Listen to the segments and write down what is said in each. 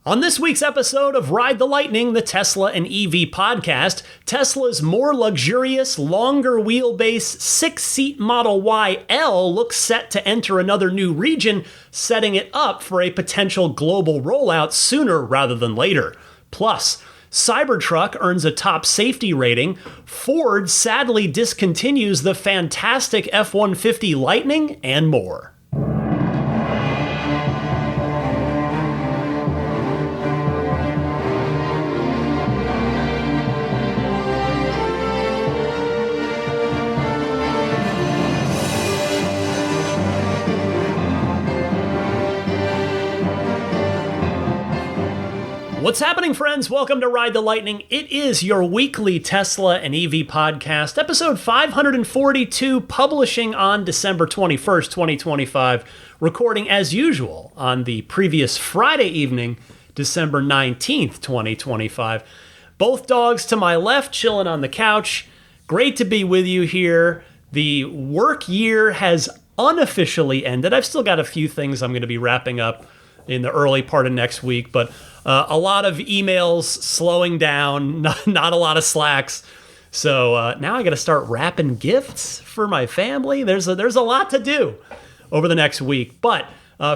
On this week's episode of Ride the Lightning, the Tesla and EV podcast, Tesla's more luxurious, longer wheelbase 6-seat Model Y L looks set to enter another new region, setting it up for a potential global rollout sooner rather than later. Plus, Cybertruck earns a top safety rating, Ford sadly discontinues the fantastic F-150 Lightning, and more. What's happening, friends? Welcome to Ride the Lightning. It is your weekly Tesla and EV podcast, episode 542, publishing on December 21st, 2025, recording as usual on the previous Friday evening, December 19th, 2025. Both dogs to my left, chilling on the couch. Great to be with you here. The work year has unofficially ended. I've still got a few things I'm going to be wrapping up in the early part of next week, but a lot of emails slowing down, not a lot of slacks. So now I got to start wrapping gifts for my family. There's a lot to do over the next week. But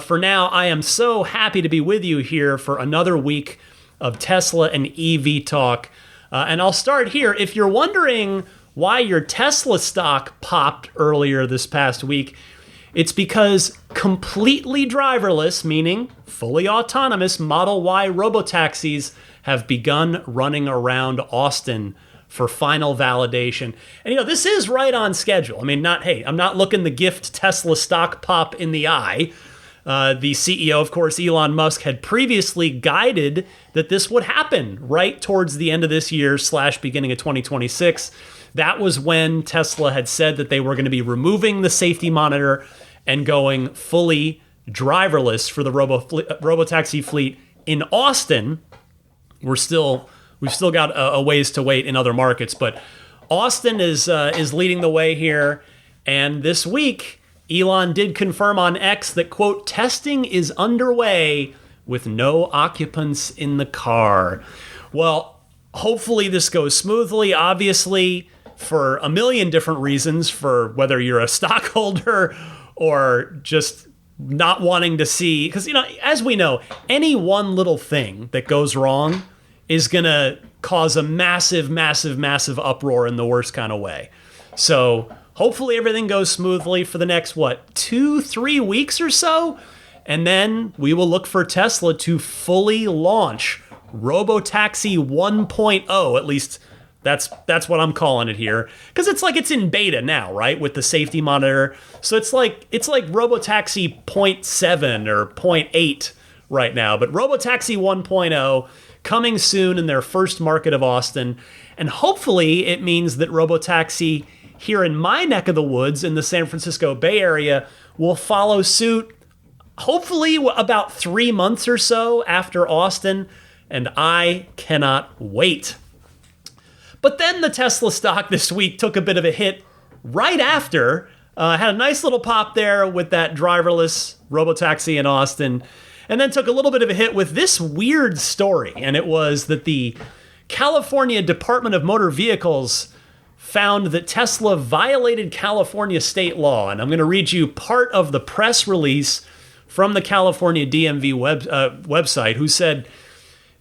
for now, I am so happy to be with you here for another week of Tesla and EV talk. And I'll start here. If you're wondering why your Tesla stock popped earlier this past week, it's because completely driverless, meaning fully autonomous Model Y robotaxis have begun running around Austin for final validation. And this is right on schedule. I mean, I'm not looking the gift Tesla stock pop in the eye. The CEO, of course, Elon Musk, had previously guided that this would happen right towards the end of this year / beginning of 2026. That was when Tesla had said that they were going to be removing the safety monitor and going fully driverless for the robotaxi fleet in Austin. We've still got a ways to wait in other markets, but Austin is leading the way here. And this week, Elon did confirm on X that, quote, testing is underway with no occupants in the car. Well, hopefully this goes smoothly. Obviously, for a million different reasons, for whether you're a stockholder or just not wanting to see, because, as we know, any one little thing that goes wrong is going to cause a massive, massive, massive uproar in the worst kind of way. So hopefully everything goes smoothly for the next, 2-3 weeks or so? And then we will look for Tesla to fully launch Robotaxi 1.0, at least that's what I'm calling it here, because it's in beta now, right, with the safety monitor. So it's like Robotaxi 0.7 or 0.8 right now, but Robotaxi 1.0 coming soon in their first market of Austin, and hopefully it means that Robotaxi here in my neck of the woods in the San Francisco Bay Area will follow suit, hopefully about 3 months or so after Austin, and I cannot wait. But then the Tesla stock this week took a bit of a hit right after. Had a nice little pop there with that driverless robotaxi in Austin, and then took a little bit of a hit with this weird story. And it was that the California Department of Motor Vehicles found that Tesla violated California state law. And I'm going to read you part of the press release from the California DMV website, who said,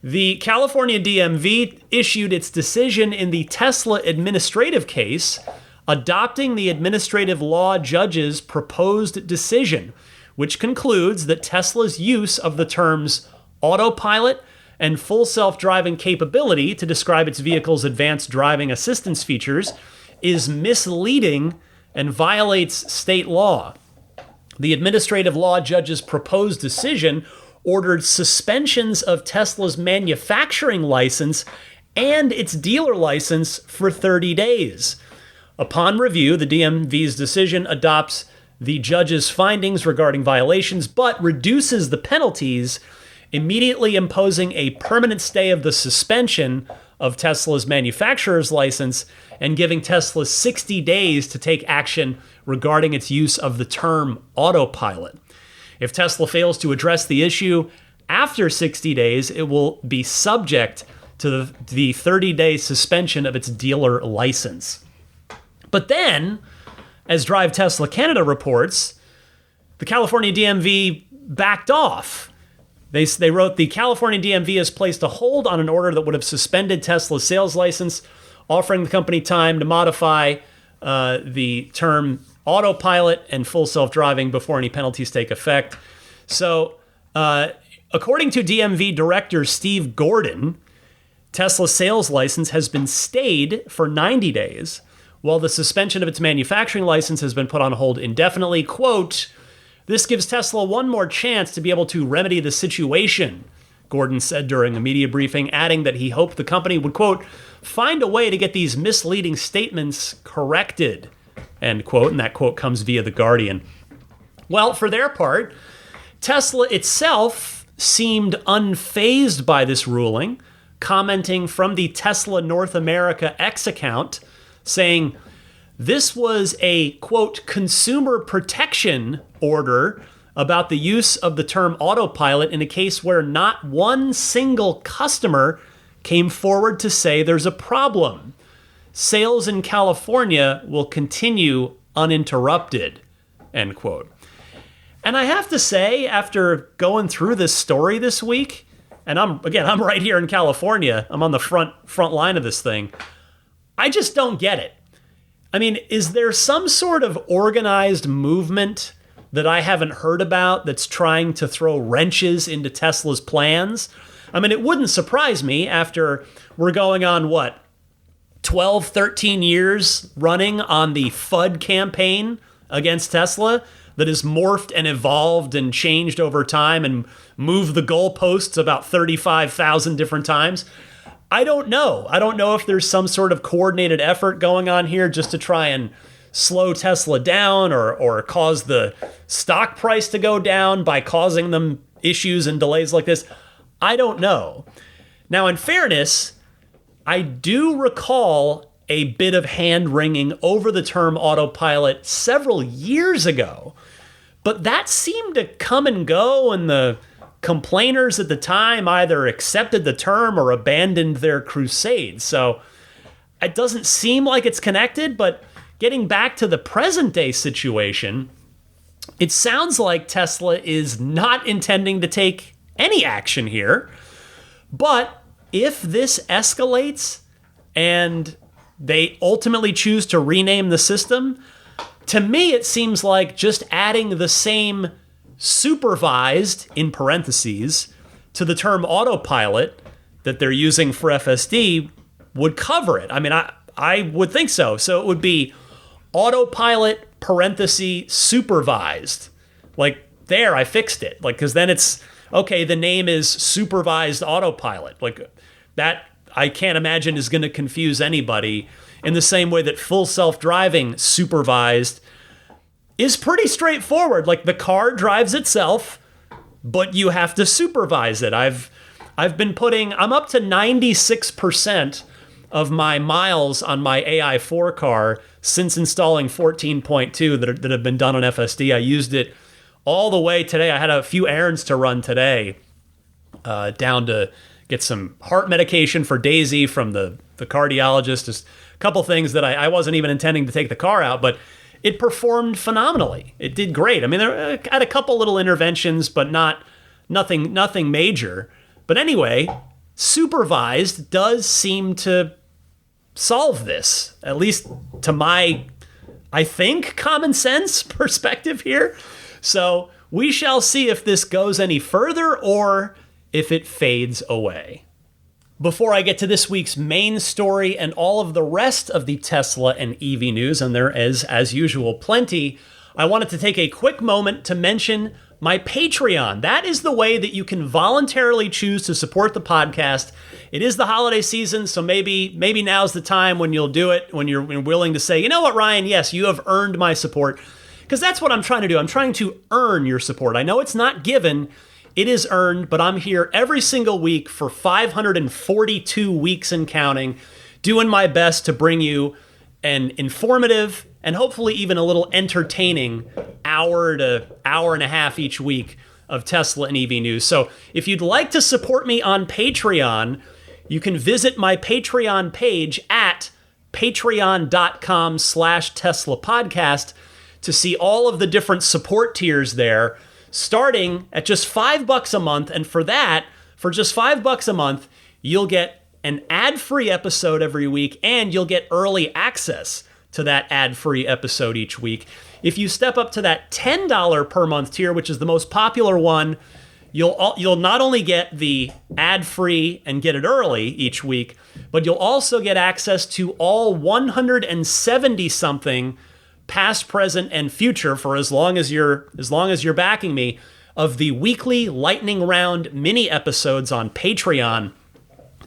the California DMV issued its decision in the Tesla administrative case, adopting the administrative law judge's proposed decision, which concludes that Tesla's use of the terms autopilot and full self-driving capability to describe its vehicle's advanced driving assistance features is misleading and violates state law. The administrative law judge's proposed decision ordered suspensions of Tesla's manufacturing license and its dealer license for 30 days. Upon review, the DMV's decision adopts the judge's findings regarding violations, but reduces the penalties, immediately imposing a permanent stay of the suspension of Tesla's manufacturer's license and giving Tesla 60 days to take action regarding its use of the term autopilot. If Tesla fails to address the issue, After 60 days, it will be subject to the 30-day suspension of its dealer license. But then, as Drive Tesla Canada reports, the California DMV backed off. They wrote, the California DMV has placed a hold on an order that would have suspended Tesla's sales license, offering the company time to modify the term autopilot and full self-driving before any penalties take effect. So, according to DMV Director Steve Gordon, Tesla's sales license has been stayed for 90 days, while the suspension of its manufacturing license has been put on hold indefinitely. Quote, "This gives Tesla one more chance to be able to remedy the situation," Gordon said during a media briefing, adding that he hoped the company would, quote, "find a way to get these misleading statements corrected," end quote, and that quote comes via The Guardian. Well, for their part, Tesla itself seemed unfazed by this ruling, commenting from the Tesla North America X account, saying, "This was a, quote, consumer protection order about the use of the term autopilot in a case where not one single customer came forward to say there's a problem. Sales in California will continue uninterrupted," end quote. And I have to say, after going through this story this week, and I'm right here in California, I'm on the front line of this thing, I just don't get it. I mean, is there some sort of organized movement that I haven't heard about that's trying to throw wrenches into Tesla's plans? I mean, it wouldn't surprise me after we're going on, 12, 13 years running on the FUD campaign against Tesla that has morphed and evolved and changed over time and moved the goalposts about 35,000 different times. I don't know. I don't know if there's some sort of coordinated effort going on here just to try and slow Tesla down or cause the stock price to go down by causing them issues and delays like this. I don't know. Now, in fairness, I do recall a bit of hand-wringing over the term autopilot several years ago, but that seemed to come and go, and the complainers at the time either accepted the term or abandoned their crusade. So it doesn't seem like it's connected, but getting back to the present-day situation, it sounds like Tesla is not intending to take any action here, but if this escalates and they ultimately choose to rename the system, to me it seems like just adding the same supervised, in parentheses, to the term autopilot that they're using for FSD would cover it. I mean, I would think so. So it would be autopilot, parenthesis, supervised. Like, there, I fixed it. Like, because then it's, okay, the name is supervised autopilot. Like, that, I can't imagine is going to confuse anybody, in the same way that full self-driving supervised is pretty straightforward. Like, the car drives itself, but you have to supervise it. I'm up to 96% of my miles on my AI4 car since installing 14.2 that have been done on FSD. I used it all the way today. I had a few errands to run today, down to get some heart medication for Daisy from the cardiologist. Just a couple things that I wasn't even intending to take the car out, but it performed phenomenally. It did great. I mean, I had a couple little interventions, but nothing major. But anyway, supervised does seem to solve this, at least to my, I think, common sense perspective here. So we shall see if this goes any further or if it fades away. Before I get to this week's main story and all of the rest of the Tesla and EV news, and there is, as usual, plenty, I wanted to take a quick moment to mention my Patreon. That is the way that you can voluntarily choose to support the podcast. It is the holiday season, so maybe now's the time when you'll do it, when you're willing to say, you know what, Ryan, yes, you have earned my support. Because that's what I'm trying to do. I'm trying to earn your support. I know it's not given, it is earned, but I'm here every single week for 542 weeks and counting, doing my best to bring you an informative and hopefully even a little entertaining hour to hour and a half each week of Tesla and EV news. So if you'd like to support me on Patreon, you can visit my Patreon page at patreon.com/Tesla podcast to see all of the different support tiers there, starting at just $5 a month. And for just $5 a month, you'll get an ad-free episode every week, and you'll get early access to that ad-free episode each week. If you step up to that $10 per month tier, which is the most popular one, you'll not only get the ad-free and get it early each week, but you'll also get access to all 170-something past, present, and future for as long as you're backing me of the weekly lightning round mini episodes on Patreon.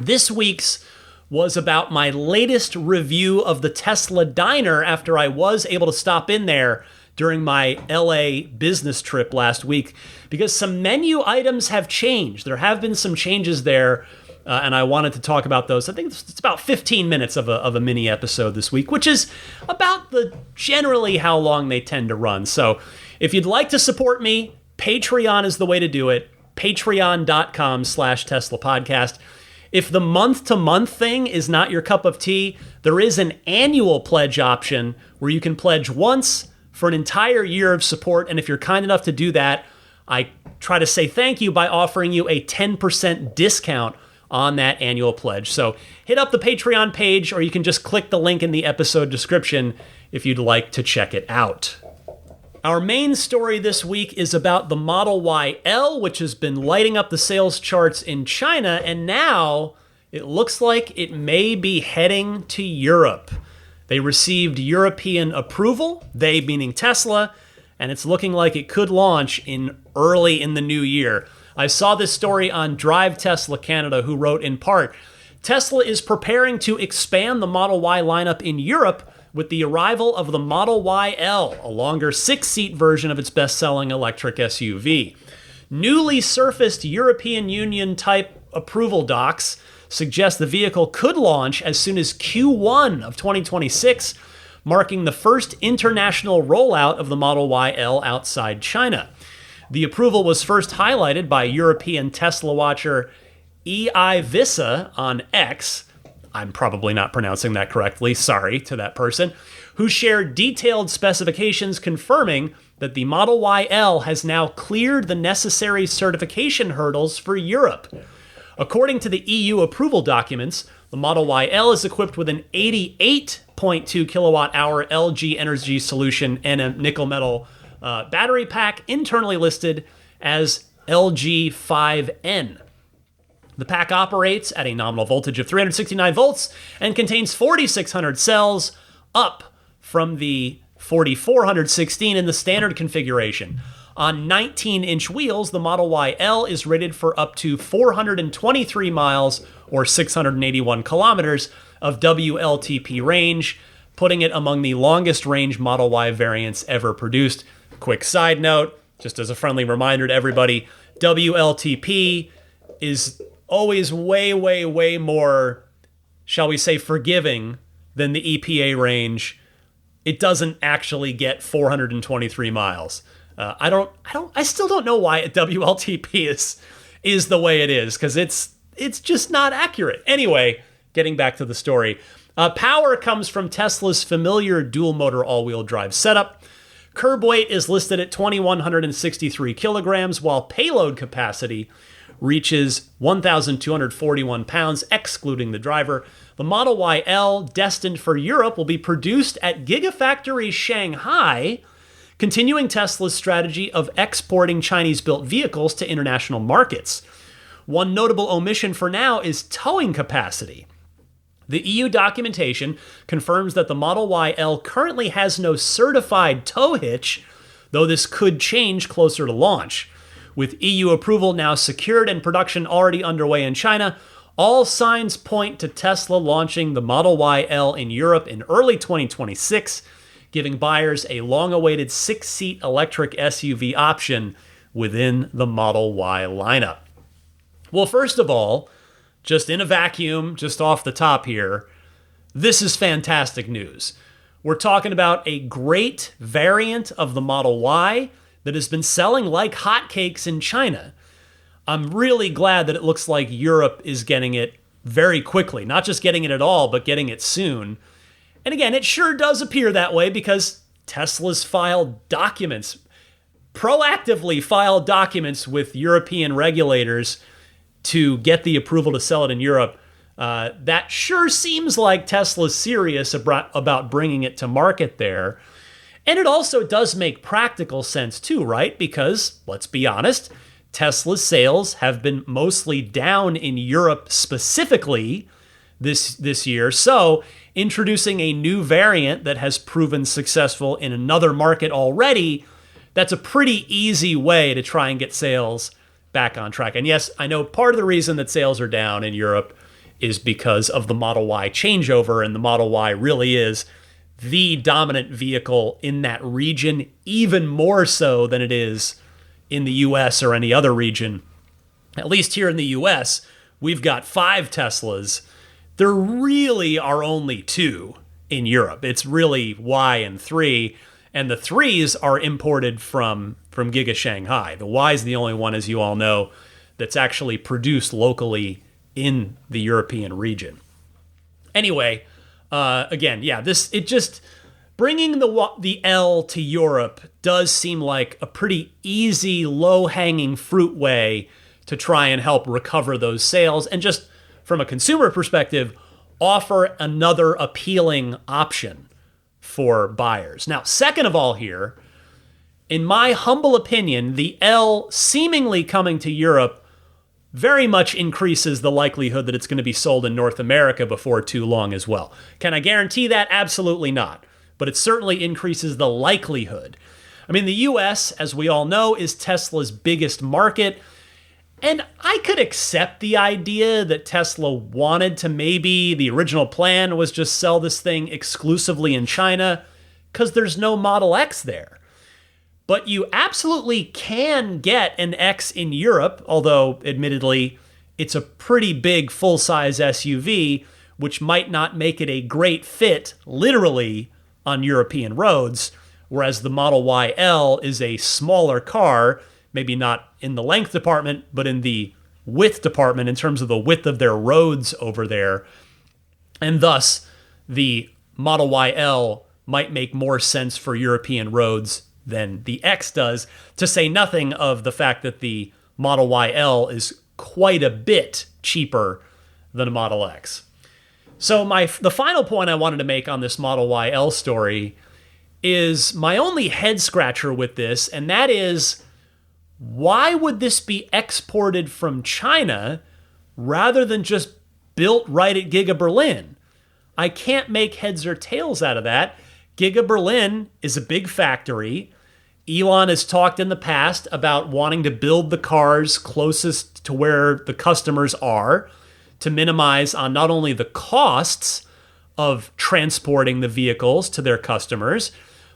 This week's was about my latest review of the Tesla diner after I was able to stop in there during my LA business trip last week, because some menu items have changed. There have been some changes there, and I wanted to talk about those. I think it's about 15 minutes of a mini episode this week, which is about generally how long they tend to run. So if you'd like to support me, Patreon is the way to do it. Patreon.com/Tesla podcast. If the month-to-month thing is not your cup of tea, there is an annual pledge option where you can pledge once for an entire year of support. And if you're kind enough to do that, I try to say thank you by offering you a 10% discount on that annual pledge. So hit up the Patreon page, or you can just click the link in the episode description if you'd like to check it out. Our main story this week is about the Model Y L, which has been lighting up the sales charts in China, and now it looks like it may be heading to Europe. They received European approval, they meaning Tesla, and it's looking like it could launch early in the new year. I saw this story on Drive Tesla Canada, who wrote in part, Tesla is preparing to expand the Model Y lineup in Europe with the arrival of the Model Y L, a longer 6-seat version of its best-selling electric SUV. Newly surfaced European Union type approval docs suggest the vehicle could launch as soon as Q1 of 2026, marking the first international rollout of the Model Y L outside China. The approval was first highlighted by European Tesla watcher EI Vissa on X, I'm probably not pronouncing that correctly, sorry to that person, who shared detailed specifications confirming that the Model Y L has now cleared the necessary certification hurdles for Europe. According to the EU approval documents, the Model Y L is equipped with an 88.2 kilowatt-hour LG Energy solution and a nickel metal battery pack internally listed as LG5N. The pack operates at a nominal voltage of 369 volts and contains 4,600 cells, up from the 4,416 in the standard configuration. On 19-inch wheels, the Model Y L is rated for up to 423 miles or 681 kilometers of WLTP range, putting it among the longest range Model Y variants ever produced. Quick side note, just as a friendly reminder to everybody, WLTP is always way, way, way more, shall we say, forgiving than the EPA range. It doesn't actually get 423 miles. I still don't know why WLTP is the way it is, because it's just not accurate. Anyway, getting back to the story. Power comes from Tesla's familiar dual motor all-wheel drive setup. Curb weight is listed at 2,163 kilograms, while payload capacity reaches 1,241 pounds, excluding the driver. The Model Y L, destined for Europe, will be produced at Gigafactory Shanghai, continuing Tesla's strategy of exporting Chinese-built vehicles to international markets. One notable omission for now is towing capacity. The EU documentation confirms that the Model Y L currently has no certified tow hitch, though this could change closer to launch. With EU approval now secured and production already underway in China, all signs point to Tesla launching the Model Y L in Europe in early 2026, giving buyers a long-awaited 6-seat electric SUV option within the Model Y lineup. Well, first of all, just in a vacuum, just off the top here, this is fantastic news. We're talking about a great variant of the Model Y that has been selling like hotcakes in China. I'm really glad that it looks like Europe is getting it very quickly. Not just getting it at all, but getting it soon. And again, it sure does appear that way because Tesla's filed documents, proactively filed documents with European regulators to get the approval to sell it in Europe. That sure seems like Tesla's serious about bringing it to market there. And it also does make practical sense too, right? Because, let's be honest, Tesla's sales have been mostly down in Europe specifically this year. So introducing a new variant that has proven successful in another market already, that's a pretty easy way to try and get sales back on track. And yes, I know part of the reason that sales are down in Europe is because of the Model Y changeover, and the Model Y really is the dominant vehicle in that region, even more so than it is in the US or any other region. At least here in the US, we've got 5 Teslas. There really are only 2 in Europe. It's really Y and 3, and the 3s are imported from Giga Shanghai. The Y is the only one, as you all know, that's actually produced locally in the European region. Anyway, again, yeah, bringing the L to Europe does seem like a pretty easy, low-hanging fruit way to try and help recover those sales and just, from a consumer perspective, offer another appealing option for buyers. Now, second of all here, in my humble opinion, the L seemingly coming to Europe very much increases the likelihood that it's going to be sold in North America before too long as well. Can I guarantee that? Absolutely not. But it certainly increases the likelihood. I mean, the US, as we all know, is Tesla's biggest market. And I could accept the idea that Tesla wanted to, maybe the original plan was just sell this thing exclusively in China because there's no Model X there. But you absolutely can get an X in Europe, although admittedly it's a pretty big full-size SUV, which might not make it a great fit, literally, on European roads, whereas the Model YL is a smaller car, maybe not in the length department, but in the width department in terms of the width of their roads over there. And thus, the Model YL might make more sense for European roads than the X does, to say nothing of the fact that the Model YL is quite a bit cheaper than a Model X. So the final point I wanted to make on this Model YL story is my only head scratcher with this, and that is, why would this be exported from China rather than just built right at Giga Berlin? I can't make heads or tails out of that. Giga Berlin is a big factory. Elon has talked in the past about wanting to build the cars closest to where the customers are, to minimize on not only the costs of transporting the vehicles to their customers,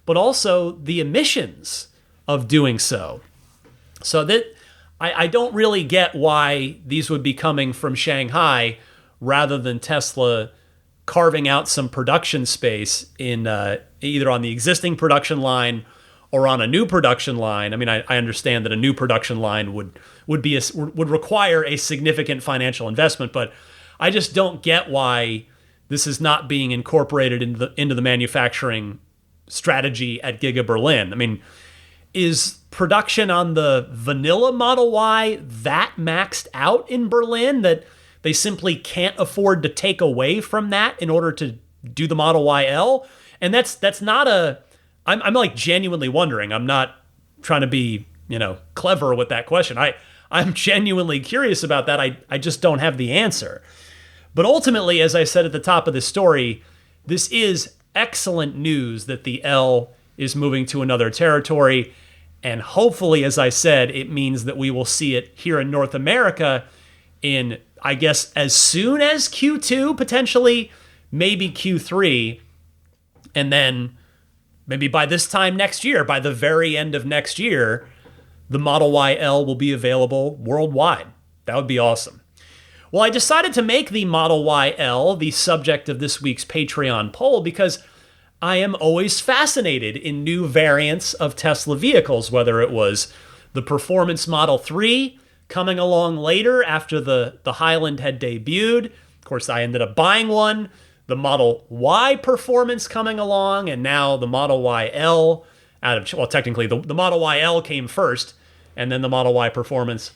but also the emissions of doing so. So that I don't really get why these would be coming from Shanghai rather than Tesla carving out some production space in either on the existing production line or on a new production line. I mean, I understand that a new production line would require a significant financial investment, but I just don't get why this is not being incorporated into the manufacturing strategy at Giga Berlin. I mean, is production on the vanilla Model Y that maxed out in Berlin that they simply can't afford to take away from that in order to do the Model YL? And that's not I'm like genuinely wondering. I'm not trying to be, clever with that question. I'm genuinely curious about that. I just don't have the answer. But ultimately, as I said at the top of this story, this is excellent news that the L is moving to another territory. And hopefully, as I said, it means that we will see it here in North America in, I guess, as soon as Q2, potentially, maybe Q3. And then maybe by this time next year, by the very end of next year, the Model YL will be available worldwide. That would be awesome. Well, I decided to make the Model YL the subject of this week's Patreon poll because I am always fascinated in new variants of Tesla vehicles, whether it was the Performance Model 3 coming along later after the Highland had debuted. Of course, I ended up buying one. The Model Y Performance coming along, and now the Model YL technically the Model YL came first, and then the Model Y Performance.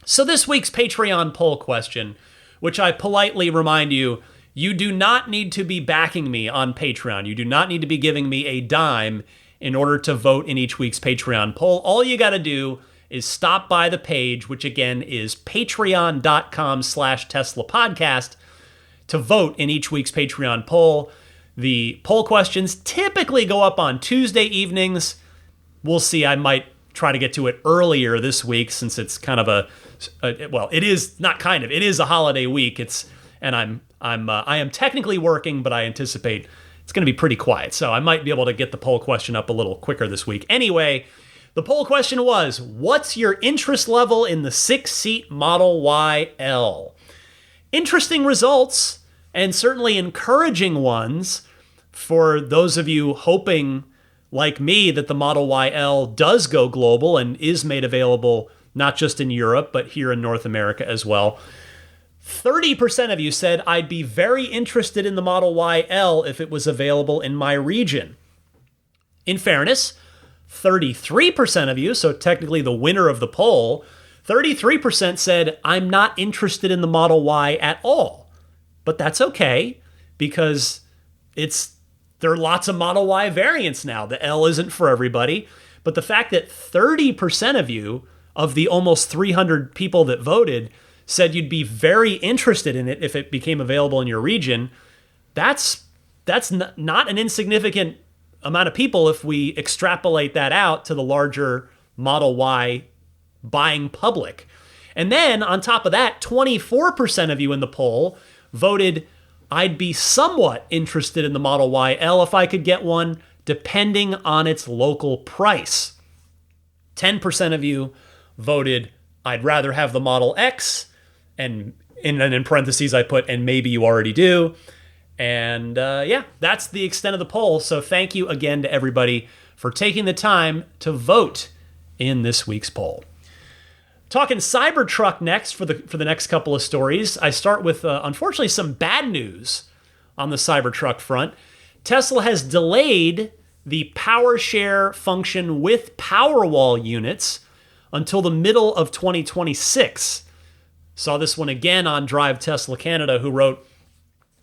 So this week's Patreon poll question, which I politely remind you, you do not need to be backing me on Patreon. You do not need to be giving me a dime in order to vote in each week's Patreon poll. All you got to do is stop by the page, which again is patreon.com/Tesla podcast, to vote in each week's Patreon poll. The poll questions typically go up on Tuesday evenings. We'll see. I might try to get to it earlier this week since it's kind of it is not kind of, it is a holiday week. I am technically working, but I anticipate it's going to be pretty quiet. So I might be able to get the poll question up a little quicker this week. Anyway, the poll question was, what's your interest level in the 6-seat Model YL? Interesting results, and certainly encouraging ones for those of you hoping, like me, that the Model YL does go global and is made available not just in Europe, but here in North America as well. 30% of you said, I'd be very interested in the Model YL if it was available in my region. In fairness, 33% of you, so technically the winner of the poll, 33% said, I'm not interested in the Model Y at all. But that's okay, because there are lots of Model Y variants now. The L isn't for everybody. But the fact that 30% of you, of the almost 300 people that voted, said you'd be very interested in it if it became available in your region, that's not an insignificant amount of people if we extrapolate that out to the larger Model Y buying public. And then on top of that, 24% of you in the poll voted, I'd be somewhat interested in the Model YL if I could get one, depending on its local price. 10% of you voted, I'd rather have the Model X, and in parentheses I put, and maybe you already do. And that's the extent of the poll. So thank you again to everybody for taking the time to vote in this week's poll. Talking Cybertruck next for the next couple of stories. I start with, unfortunately, some bad news on the Cybertruck front. Tesla has delayed the power share function with Powerwall units until the middle of 2026. Saw this one again on Drive Tesla Canada, who wrote,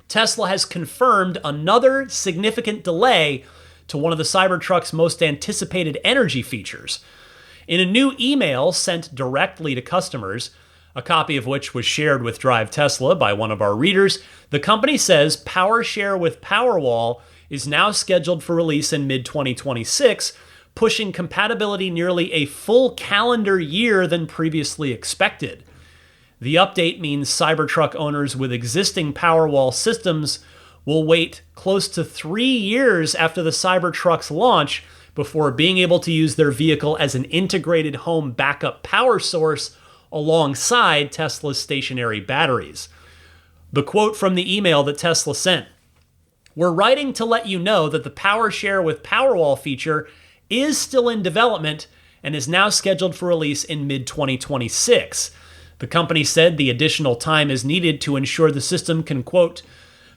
Tesla has confirmed another significant delay to one of the Cybertruck's most anticipated energy features. In a new email sent directly to customers, a copy of which was shared with Drive Tesla by one of our readers, the company says Power Share with Powerwall is now scheduled for release in mid-2026, pushing compatibility nearly a full calendar year than previously expected. The update means Cybertruck owners with existing Powerwall systems will wait close to 3 years after the Cybertruck's launch before being able to use their vehicle as an integrated home backup power source alongside Tesla's stationary batteries. The quote from the email that Tesla sent, we're writing to let you know that the Power Share with Powerwall feature is still in development and is now scheduled for release in mid-2026. The company said the additional time is needed to ensure the system can, quote,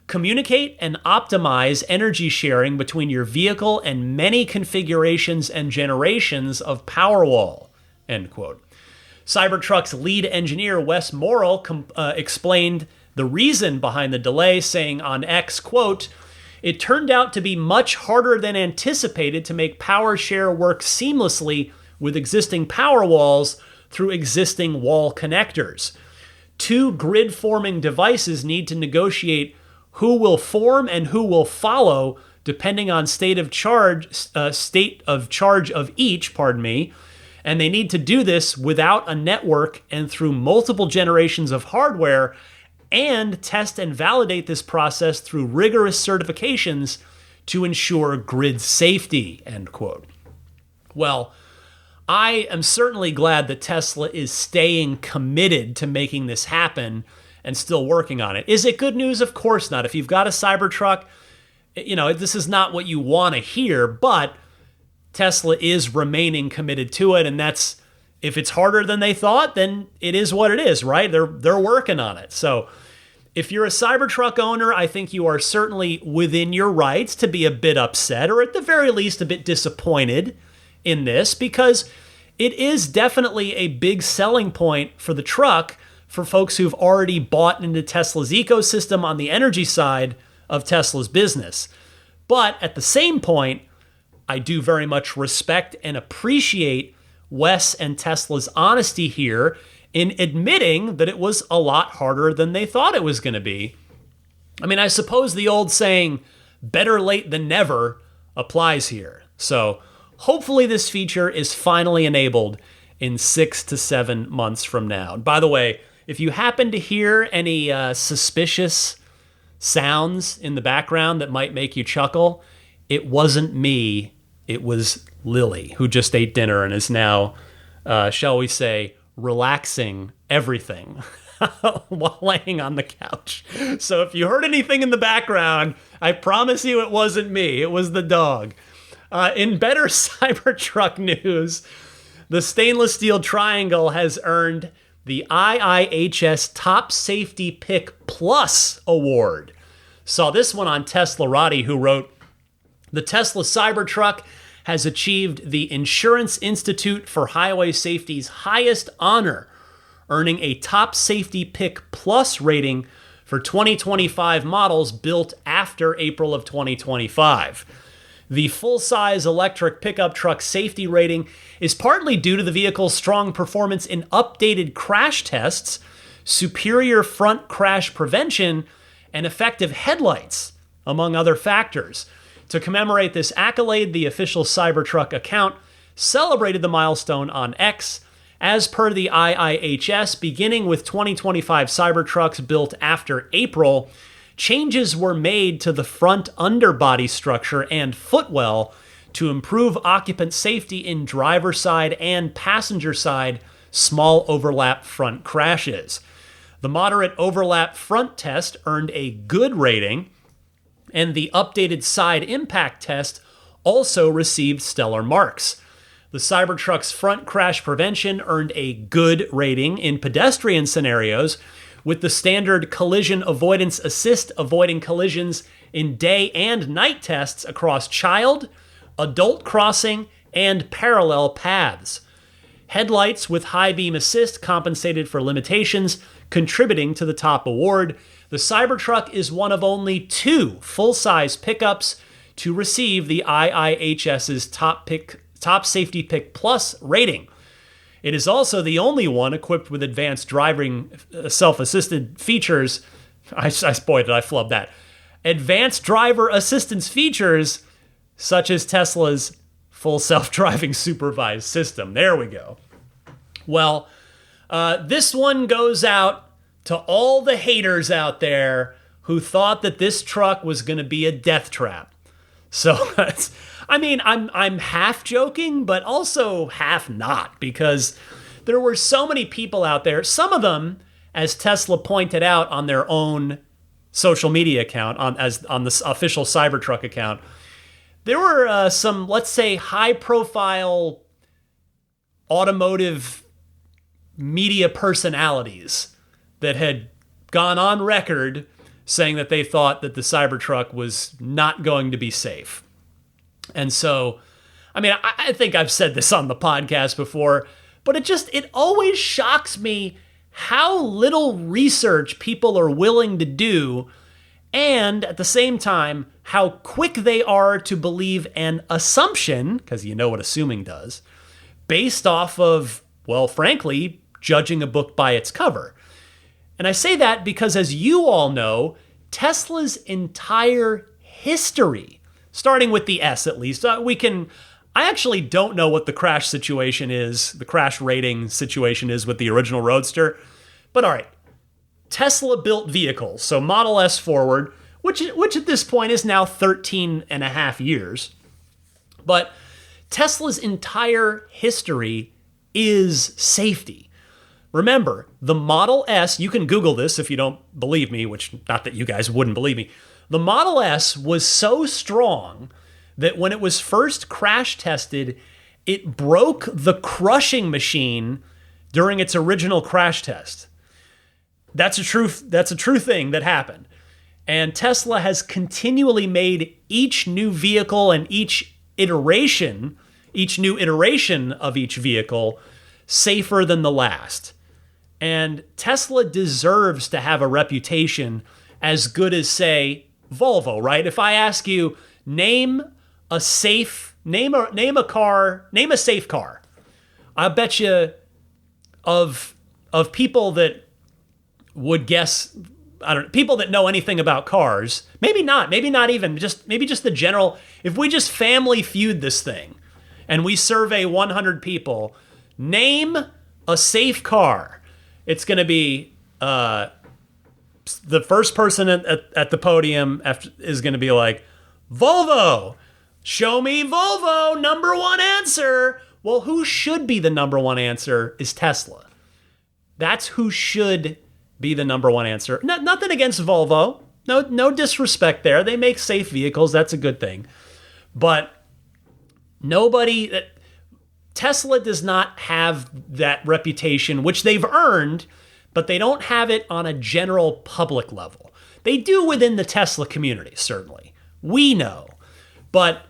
communicate and optimize energy sharing between your vehicle and many configurations and generations of Powerwall, end quote. Cybertruck's lead engineer, Wes Morrill, explained the reason behind the delay, saying on X, quote, it turned out to be much harder than anticipated to make power share work seamlessly with existing Powerwalls through existing wall connectors. Two grid-forming devices need to negotiate who will form and who will follow, depending on state of charge of each, and they need to do this without a network and through multiple generations of hardware, and test and validate this process through rigorous certifications to ensure grid safety, end quote. Well, I am certainly glad that Tesla is staying committed to making this happen and still working on it. Is it good news? Of course not. If you've got a Cybertruck, this is not what you want to hear, but Tesla is remaining committed to it. And that's, if it's harder than they thought, then it is what it is, right? They're working on it. So if you're a Cybertruck owner, I think you are certainly within your rights to be a bit upset, or at the very least a bit disappointed in this, because it is definitely a big selling point for the truck for folks who've already bought into Tesla's ecosystem on the energy side of Tesla's business. But at the same point, I do very much respect and appreciate Wes and Tesla's honesty here in admitting that it was a lot harder than they thought it was going to be. I mean, I suppose the old saying, better late than never, applies here. So hopefully this feature is finally enabled in 6 to 7 months from now. And by the way, if you happen to hear any suspicious sounds in the background that might make you chuckle, it wasn't me, it was Lily, who just ate dinner and is now, shall we say, relaxing everything while laying on the couch. So if you heard anything in the background, I promise you it wasn't me, it was the dog. In better Cybertruck news, the stainless steel triangle has earned the IIHS Top Safety Pick Plus Award. Saw this one on Teslarati, who wrote, the Tesla Cybertruck has achieved the Insurance Institute for Highway Safety's highest honor, earning a Top Safety Pick Plus rating for 2025 models built after April of 2025. The full-size electric pickup truck safety rating is partly due to the vehicle's strong performance in updated crash tests, superior front crash prevention, and effective headlights, among other factors. To commemorate this accolade, the official Cybertruck account celebrated the milestone on X. As per the IIHS, beginning with 2025 Cybertrucks built after April, changes were made to the front underbody structure and footwell to improve occupant safety in driver side and passenger side small overlap front crashes. The moderate overlap front test earned a good rating, and the updated side impact test also received stellar marks. The Cybertruck's front crash prevention earned a good rating in pedestrian scenarios, with the standard collision avoidance assist avoiding collisions in day and night tests across child, adult crossing, and parallel paths. Headlights with high beam assist compensated for limitations, contributing to the top award. The Cybertruck is one of only 2 full-size pickups to receive the IIHS's Top Safety Pick Plus rating. It is also the only one equipped with advanced driving self-assisted features. I spoiled it, I flubbed that. Advanced driver assistance features such as Tesla's full self-driving supervised system. There we go. Well, this one goes out to all the haters out there who thought that this truck was going to be a death trap. So, I'm half joking, but also half not, because there were so many people out there, some of them, as Tesla pointed out on their own social media account, on the official Cybertruck account, there were some, let's say, high-profile automotive media personalities that had gone on record saying that they thought that the Cybertruck was not going to be safe. And so, I think I've said this on the podcast before, but it always shocks me how little research people are willing to do, and at the same time, how quick they are to believe an assumption, because you know what assuming does, based off of, well, frankly, judging a book by its cover. And I say that because, as you all know, Tesla's entire history, starting with the S at least, I actually don't know what the crash situation is, the crash rating situation is with the original Roadster. But all right, Tesla built vehicles, so Model S forward, which at this point is now 13 and a half years. But Tesla's entire history is safety. Remember, the Model S, you can Google this if you don't believe me, which not that you guys wouldn't believe me. The Model S was so strong that when it was first crash tested, it broke the crushing machine during its original crash test. That's a true thing that happened. And Tesla has continually made each new vehicle and each new iteration of each vehicle safer than the last. And Tesla deserves to have a reputation as good as, say, Volvo, right? If I ask you, name a safe car, I bet you of people that would guess, people that know anything about cars, maybe not even, maybe just the general, if we just Family Feud this thing and we survey 100 people, name a safe car, it's going to be the first person at the podium is going to be like, Volvo, show me Volvo, number one answer. Well, who should be the number one answer is Tesla. That's who should be the number one answer. Nothing against Volvo. No disrespect there. They make safe vehicles. That's a good thing. But Tesla does not have that reputation, which they've earned, but they don't have it on a general public level. They do within the Tesla community, certainly. We know. But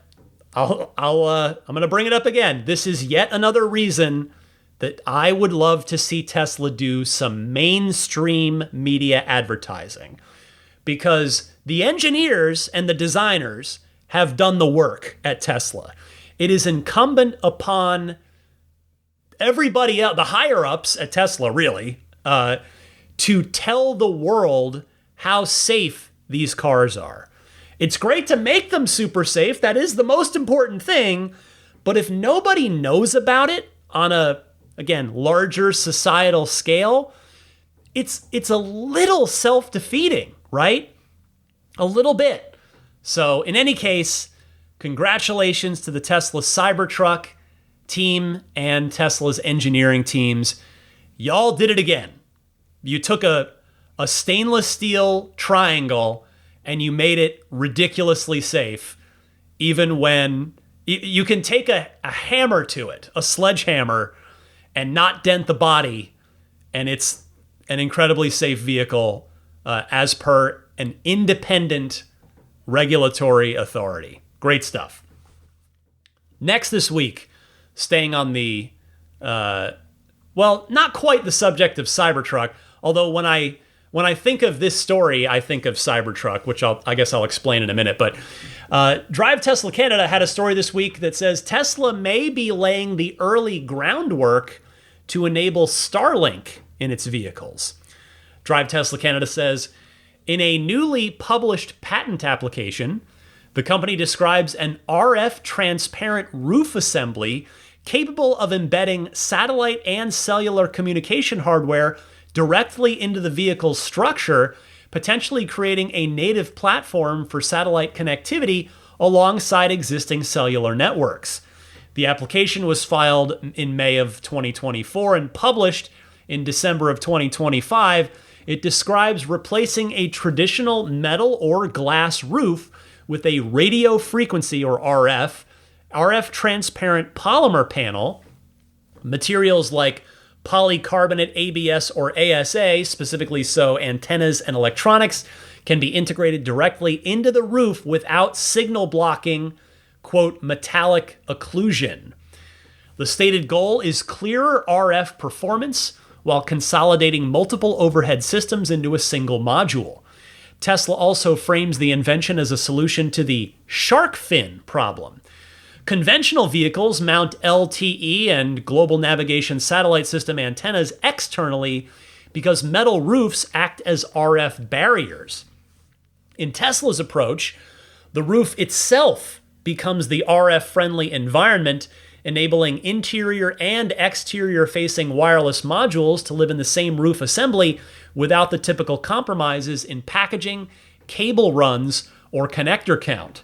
I'm going to bring it up again. This is yet another reason that I would love to see Tesla do some mainstream media advertising, because the engineers and the designers have done the work at Tesla. It is incumbent upon everybody else, the higher-ups at Tesla, really, to tell the world how safe these cars are. It's great to make them super safe. That is the most important thing. But if nobody knows about it on a, again, larger societal scale, it's a little self-defeating, right? A little bit. So in any case, congratulations to the Tesla Cybertruck team and Tesla's engineering teams. Y'all did it again. You took a stainless steel triangle and you made it ridiculously safe, even when you can take a hammer to it, a sledgehammer, and not dent the body, and it's an incredibly safe vehicle as per an independent regulatory authority. Great stuff. Next this week, staying on the, not quite the subject of Cybertruck, although when I think of this story, I think of Cybertruck, which I guess I'll explain in a minute. But Drive Tesla Canada had a story this week that says Tesla may be laying the early groundwork to enable Starlink in its vehicles. Drive Tesla Canada says, in a newly published patent application, the company describes an RF transparent roof assembly capable of embedding satellite and cellular communication hardware directly into the vehicle's structure, potentially creating a native platform for satellite connectivity alongside existing cellular networks. The application was filed in May of 2024 and published in December of 2025. It describes replacing a traditional metal or glass roof with a radio frequency, or RF transparent polymer panel. Materials like polycarbonate ABS or ASA, specifically so antennas and electronics, can be integrated directly into the roof without signal blocking, quote, metallic occlusion. The stated goal is clearer RF performance while consolidating multiple overhead systems into a single module. Tesla also frames the invention as a solution to the shark fin problem. Conventional vehicles mount LTE and global navigation satellite system antennas externally because metal roofs act as RF barriers. In Tesla's approach, the roof itself becomes the RF-friendly environment, enabling interior and exterior-facing wireless modules to live in the same roof assembly without the typical compromises in packaging, cable runs, or connector count.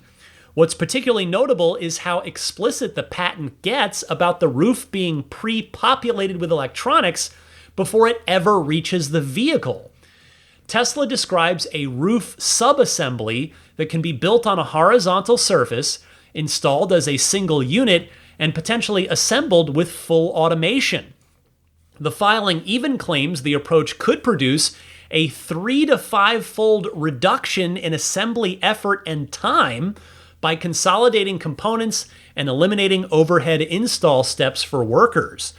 What's particularly notable is how explicit the patent gets about the roof being pre-populated with electronics before it ever reaches the vehicle. Tesla describes a roof subassembly that can be built on a horizontal surface, installed as a single unit, and potentially assembled with full automation. The filing even claims the approach could produce a 3 to 5-fold reduction in assembly effort and time by consolidating components and eliminating overhead install steps for workers.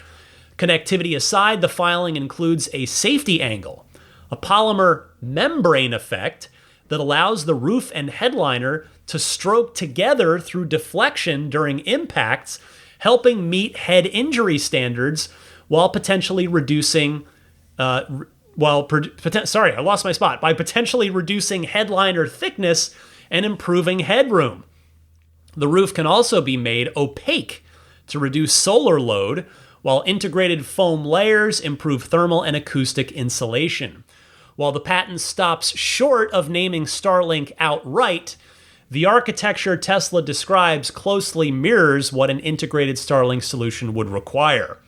Connectivity aside, the filing includes a safety angle, a polymer membrane effect that allows the roof and headliner to stroke together through deflection during impacts, helping meet head injury standards while potentially reducing by potentially reducing headliner thickness and improving headroom. The roof can also be made opaque to reduce solar load, while integrated foam layers improve thermal and acoustic insulation. While the patent stops short of naming Starlink outright, the architecture Tesla describes closely mirrors what an integrated Starlink solution would require.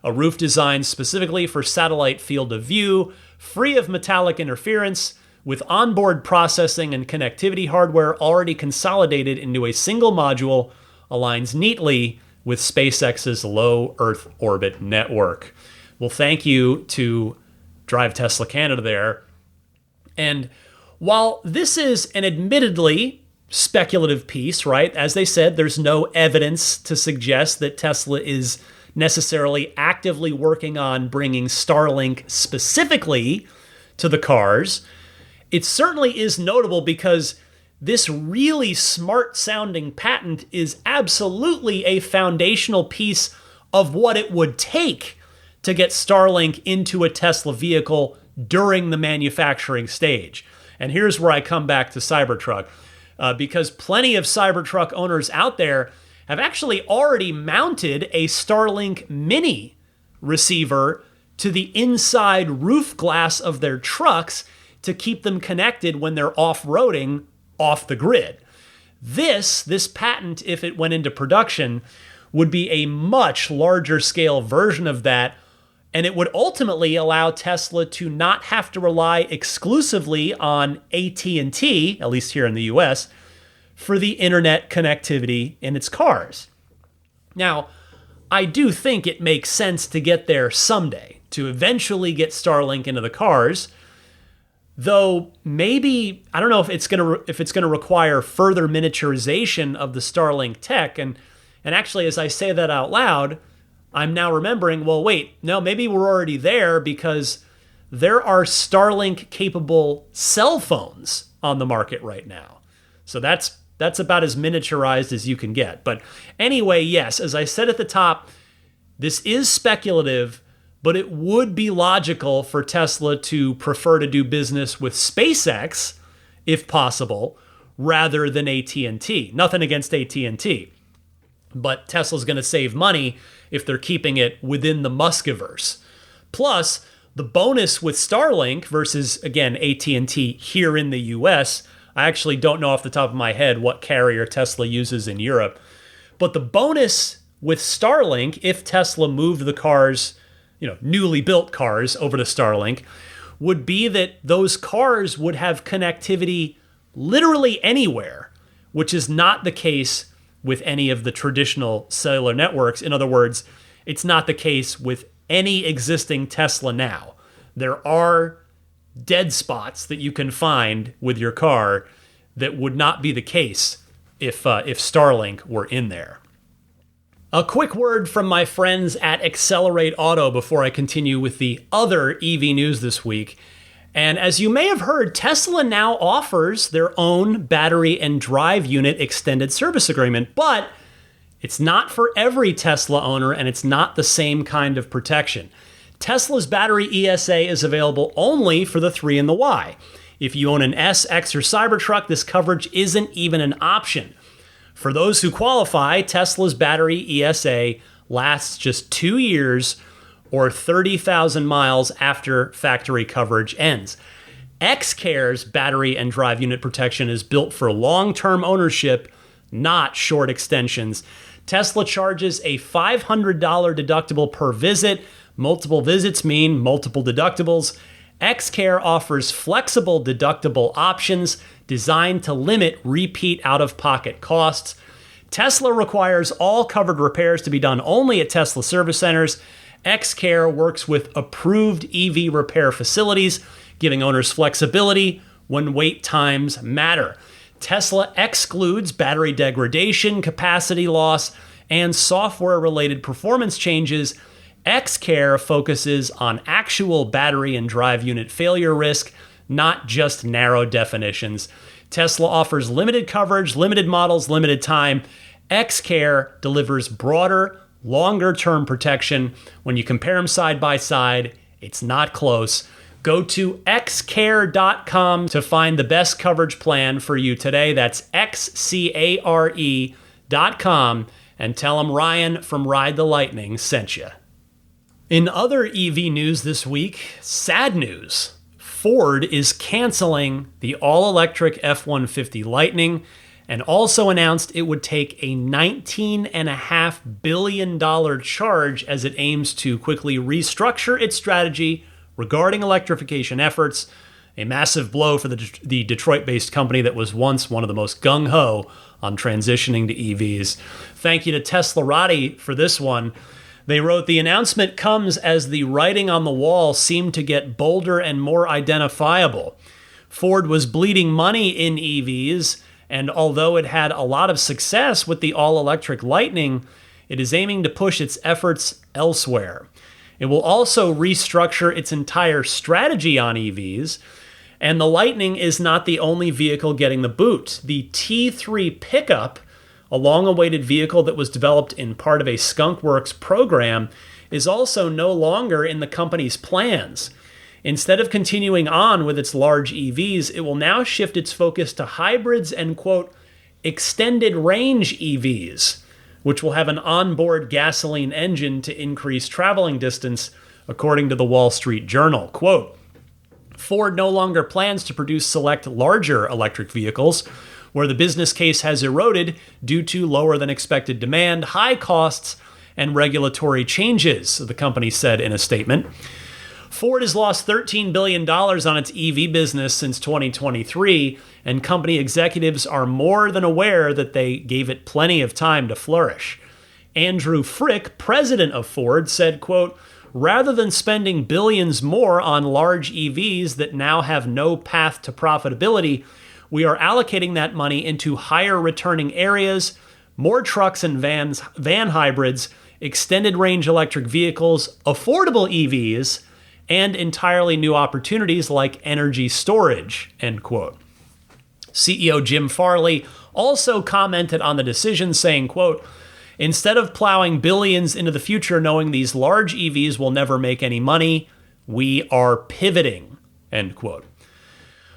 A roof designed specifically for satellite field of view, free of metallic interference, with onboard processing and connectivity hardware already consolidated into a single module, aligns neatly with SpaceX's low Earth orbit network. Well, thank you to Drive Tesla Canada there. And while this is an admittedly speculative piece, right? As they said, there's no evidence to suggest that Tesla is necessarily actively working on bringing Starlink specifically to the cars. It certainly is notable because this really smart-sounding patent is absolutely a foundational piece of what it would take to get Starlink into a Tesla vehicle during the manufacturing stage. And here's where I come back to Cybertruck, because plenty of Cybertruck owners out there have actually already mounted a Starlink Mini receiver to the inside roof glass of their trucks to keep them connected when they're off-roading off the grid. This patent, if it went into production, would be a much larger scale version of that, and it would ultimately allow Tesla to not have to rely exclusively on AT&T, at least here in the US, for the internet connectivity in its cars. Now, I do think it makes sense to get there someday, to eventually get Starlink into the cars, though maybe, I don't know if it's going to require further miniaturization of the Starlink tech. And actually, as I say that out loud, I'm now remembering, well, wait, no, maybe we're already there, because there are Starlink-capable cell phones on the market right now. So that's about as miniaturized as you can get. But anyway, yes, as I said at the top, this is speculative, but it would be logical for Tesla to prefer to do business with SpaceX, if possible, rather than AT&T. Nothing against AT&T, but Tesla's going to save money if they're keeping it within the Muskiverse. Plus, the bonus with Starlink versus, again, AT&T here in the US, I actually don't know off the top of my head what carrier Tesla uses in Europe, but the bonus with Starlink, if Tesla moved the cars, newly built cars over to Starlink, would be that those cars would have connectivity literally anywhere, which is not the case with any of the traditional cellular networks. In other words, it's not the case with any existing Tesla now. There are dead spots that you can find with your car that would not be the case if Starlink were in there. A quick word from my friends at Accelerate Auto before I continue with the other EV news this week. And as you may have heard, Tesla now offers their own battery and drive unit extended service agreement, but it's not for every Tesla owner, and it's not the same kind of protection. Tesla's battery ESA is available only for the 3 and the Y. If you own an S, X, or Cybertruck, this coverage isn't even an option. For those who qualify, Tesla's battery ESA lasts just 2 years or 30,000 miles after factory coverage ends. Xcare's battery and drive unit protection is built for long-term ownership, not short extensions. Tesla charges a $500 deductible per visit. Multiple visits mean multiple deductibles. xCare offers flexible deductible options designed to limit repeat out-of-pocket costs. Tesla requires all covered repairs to be done only at Tesla service centers. xCare works with approved EV repair facilities, giving owners flexibility when wait times matter. Tesla excludes battery degradation, capacity loss, and software-related performance changes. xCare focuses on actual battery and drive unit failure risk, not just narrow definitions. Tesla offers limited coverage, limited models, limited time. xCare delivers broader, longer-term protection. When you compare them side by side, it's not close. Go to xcare.com to find the best coverage plan for you today. That's xcare.com, and tell them Ryan from Ride the Lightning sent you. In other EV news this week, sad news. Ford is canceling the all-electric F-150 Lightning and also announced it would take a $19.5 billion charge as it aims to quickly restructure its strategy regarding electrification efforts, a massive blow for the Detroit-based company that was once one of the most gung-ho on transitioning to EVs. Thank you to Teslarati for this one. They wrote, the announcement comes as the writing on the wall seemed to get bolder and more identifiable. Ford was bleeding money in EVs, and although it had a lot of success with the all-electric Lightning, it is aiming to push its efforts elsewhere. It will also restructure its entire strategy on EVs, and the Lightning is not the only vehicle getting the boot. The T3 pickup, a long-awaited vehicle that was developed in part of a Skunk Works program, is also no longer in the company's plans. Instead of continuing on with its large EVs, it will now shift its focus to hybrids and, quote, extended range EVs, which will have an onboard gasoline engine to increase traveling distance, according to the Wall Street Journal. Quote, Ford no longer plans to produce select larger electric vehicles, where the business case has eroded due to lower than expected demand, high costs, and regulatory changes, the company said in a statement. Ford has lost $13 billion on its EV business since 2023, and company executives are more than aware that they gave it plenty of time to flourish. Andrew Frick, president of Ford, said, quote, rather than spending billions more on large EVs that now have no path to profitability, we are allocating that money into higher returning areas, more trucks and van hybrids, extended range electric vehicles, affordable EVs, and entirely new opportunities like energy storage, end quote. CEO Jim Farley also commented on the decision saying, quote, instead of plowing billions into the future knowing these large EVs will never make any money, we are pivoting, end quote.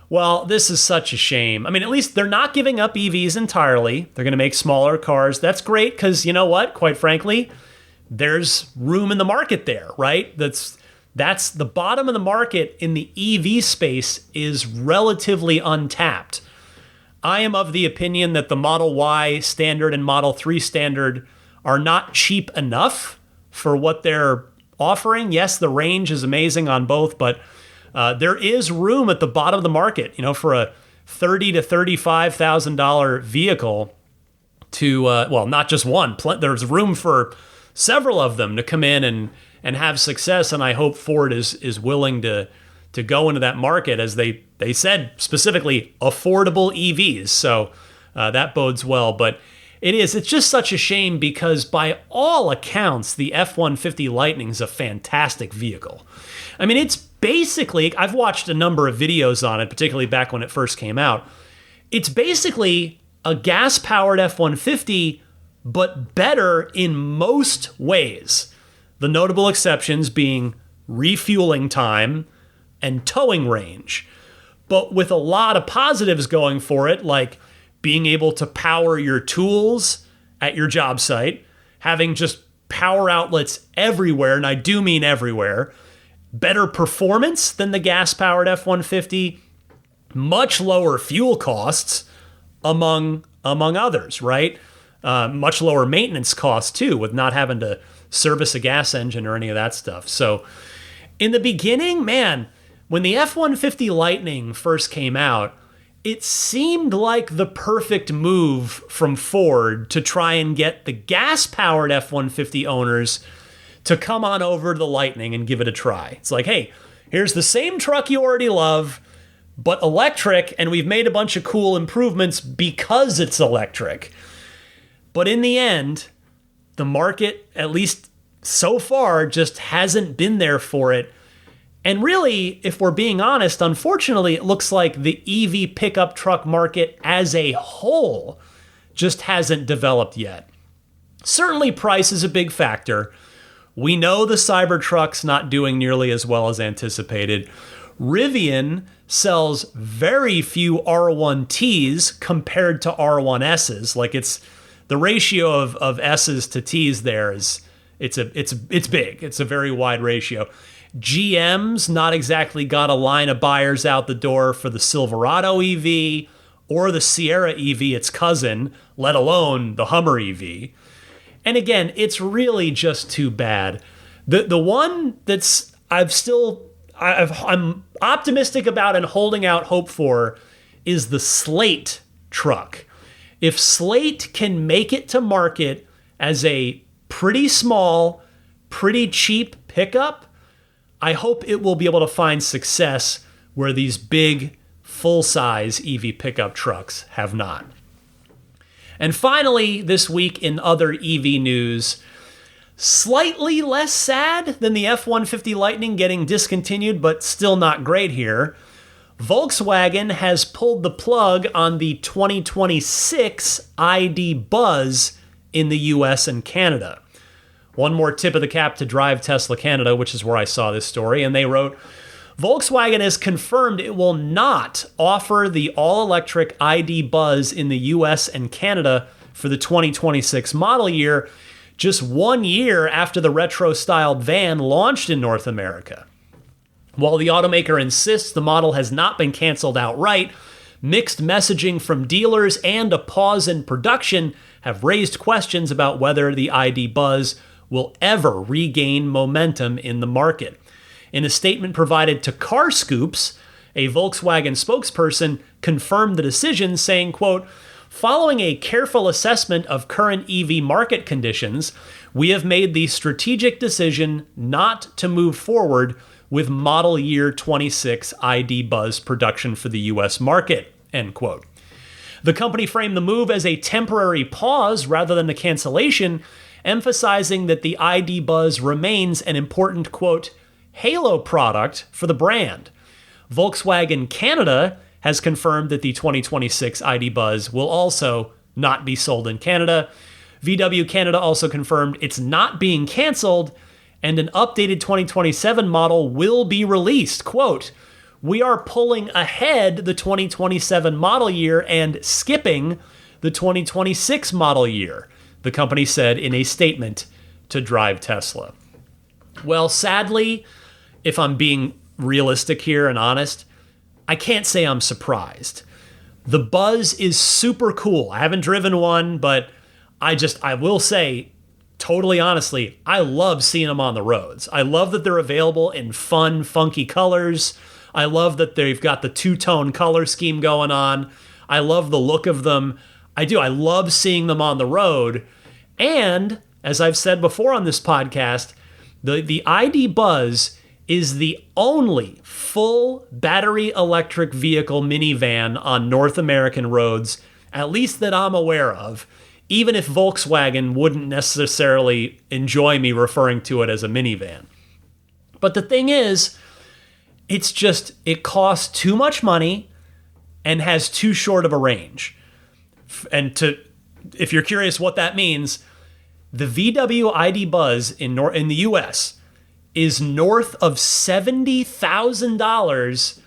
Well, this is such a shame. I mean, at least they're not giving up EVs entirely. They're going to make smaller cars. That's great because, you know what, quite frankly, there's room in the market there, right? That's the bottom of the market in the EV space is relatively untapped. I am of the opinion that the Model Y standard and Model 3 standard are not cheap enough for what they're offering. Yes, the range is amazing on both, but there is room at the bottom of the market, you know, for a $30,000 to $35,000 vehicle to, well, not just one. There's room for several of them to come in and have success, and I hope Ford is willing to go into that market, as they said specifically affordable EVs. So that bodes well. But it's just such a shame because by all accounts, the F-150 Lightning is a fantastic vehicle. I mean, it's basically, I've watched a number of videos on it, particularly back when it first came out. It's basically a gas-powered F-150, but better in most ways. The notable exceptions being refueling time and towing range, but with a lot of positives going for it, like being able to power your tools at your job site, having just power outlets everywhere, and I do mean everywhere, better performance than the gas-powered F-150, much lower fuel costs, among others, right? Much lower maintenance costs, too, with not having to service a gas engine or any of that stuff. So in the beginning, man, When the F-150 Lightning first came out, it seemed like the perfect move from Ford to try and get the gas-powered F-150 owners to come on over to the Lightning and give it a try. It's like, hey, here's the same truck you already love, but electric, and we've made a bunch of cool improvements because it's electric. But in the end, the market, at least so far, just hasn't been there for it. And really, if we're being honest, unfortunately, it looks like the EV pickup truck market as a whole just hasn't developed yet. Certainly, price is a big factor. We know the Cybertruck's not doing nearly as well as anticipated. Rivian sells very few R1Ts compared to R1Ss. Like, it's the ratio of S's to T's there is it's big. It's a very wide ratio. GM's not exactly got a line of buyers out the door for the Silverado EV or the Sierra EV, its cousin, let alone the Hummer EV. And again, it's really just too bad. The one that's I'm optimistic about and holding out hope for is the Slate truck. If Slate can make it to market as a pretty small, pretty cheap pickup, I hope it will be able to find success where these big, full-size EV pickup trucks have not. And finally, this week in other EV news, slightly less sad than the F-150 Lightning getting discontinued, but still not great here. Volkswagen has pulled the plug on the 2026 ID Buzz in the US and Canada. One more tip of the cap to Drive Tesla Canada, which is where I saw this story, and they wrote, Volkswagen has confirmed it will not offer the all-electric ID Buzz in the US and Canada for the 2026 model year, just 1 year after the retro-styled van launched in North America. While the automaker insists the model has not been canceled outright, mixed messaging from dealers and a pause in production have raised questions about whether the ID Buzz will ever regain momentum in the market. In a statement provided to Car Scoops, a Volkswagen spokesperson confirmed the decision, saying, quote, following a careful assessment of current EV market conditions, we have made the strategic decision not to move forward with model year 26 ID Buzz production for the US market, end quote. The company framed the move as a temporary pause rather than a cancellation, emphasizing that the ID Buzz remains an important, quote, halo product for the brand. Volkswagen Canada has confirmed that the 2026 ID Buzz will also not be sold in Canada. VW Canada also confirmed it's not being canceled, and an updated 2027 model will be released. Quote, we are pulling ahead the 2027 model year and skipping the 2026 model year, the company said in a statement to Drive Tesla. Well, sadly, if I'm being realistic here and honest, I can't say I'm surprised. The Buzz is super cool. I haven't driven one, but I will say, totally honestly, I love seeing them on the roads. I love that they're available in fun, funky colors. I love that they've got the two-tone color scheme going on. I love the look of them. I do. I love seeing them on the road. And, as I've said before on this podcast, the ID Buzz is the only full battery electric vehicle minivan on North American roads, at least that I'm aware of, even if Volkswagen wouldn't necessarily enjoy me referring to it as a minivan. But the thing is, it costs too much money and has too short of a range. And if you're curious what that means, the VW ID Buzz in the US is north of $70,000,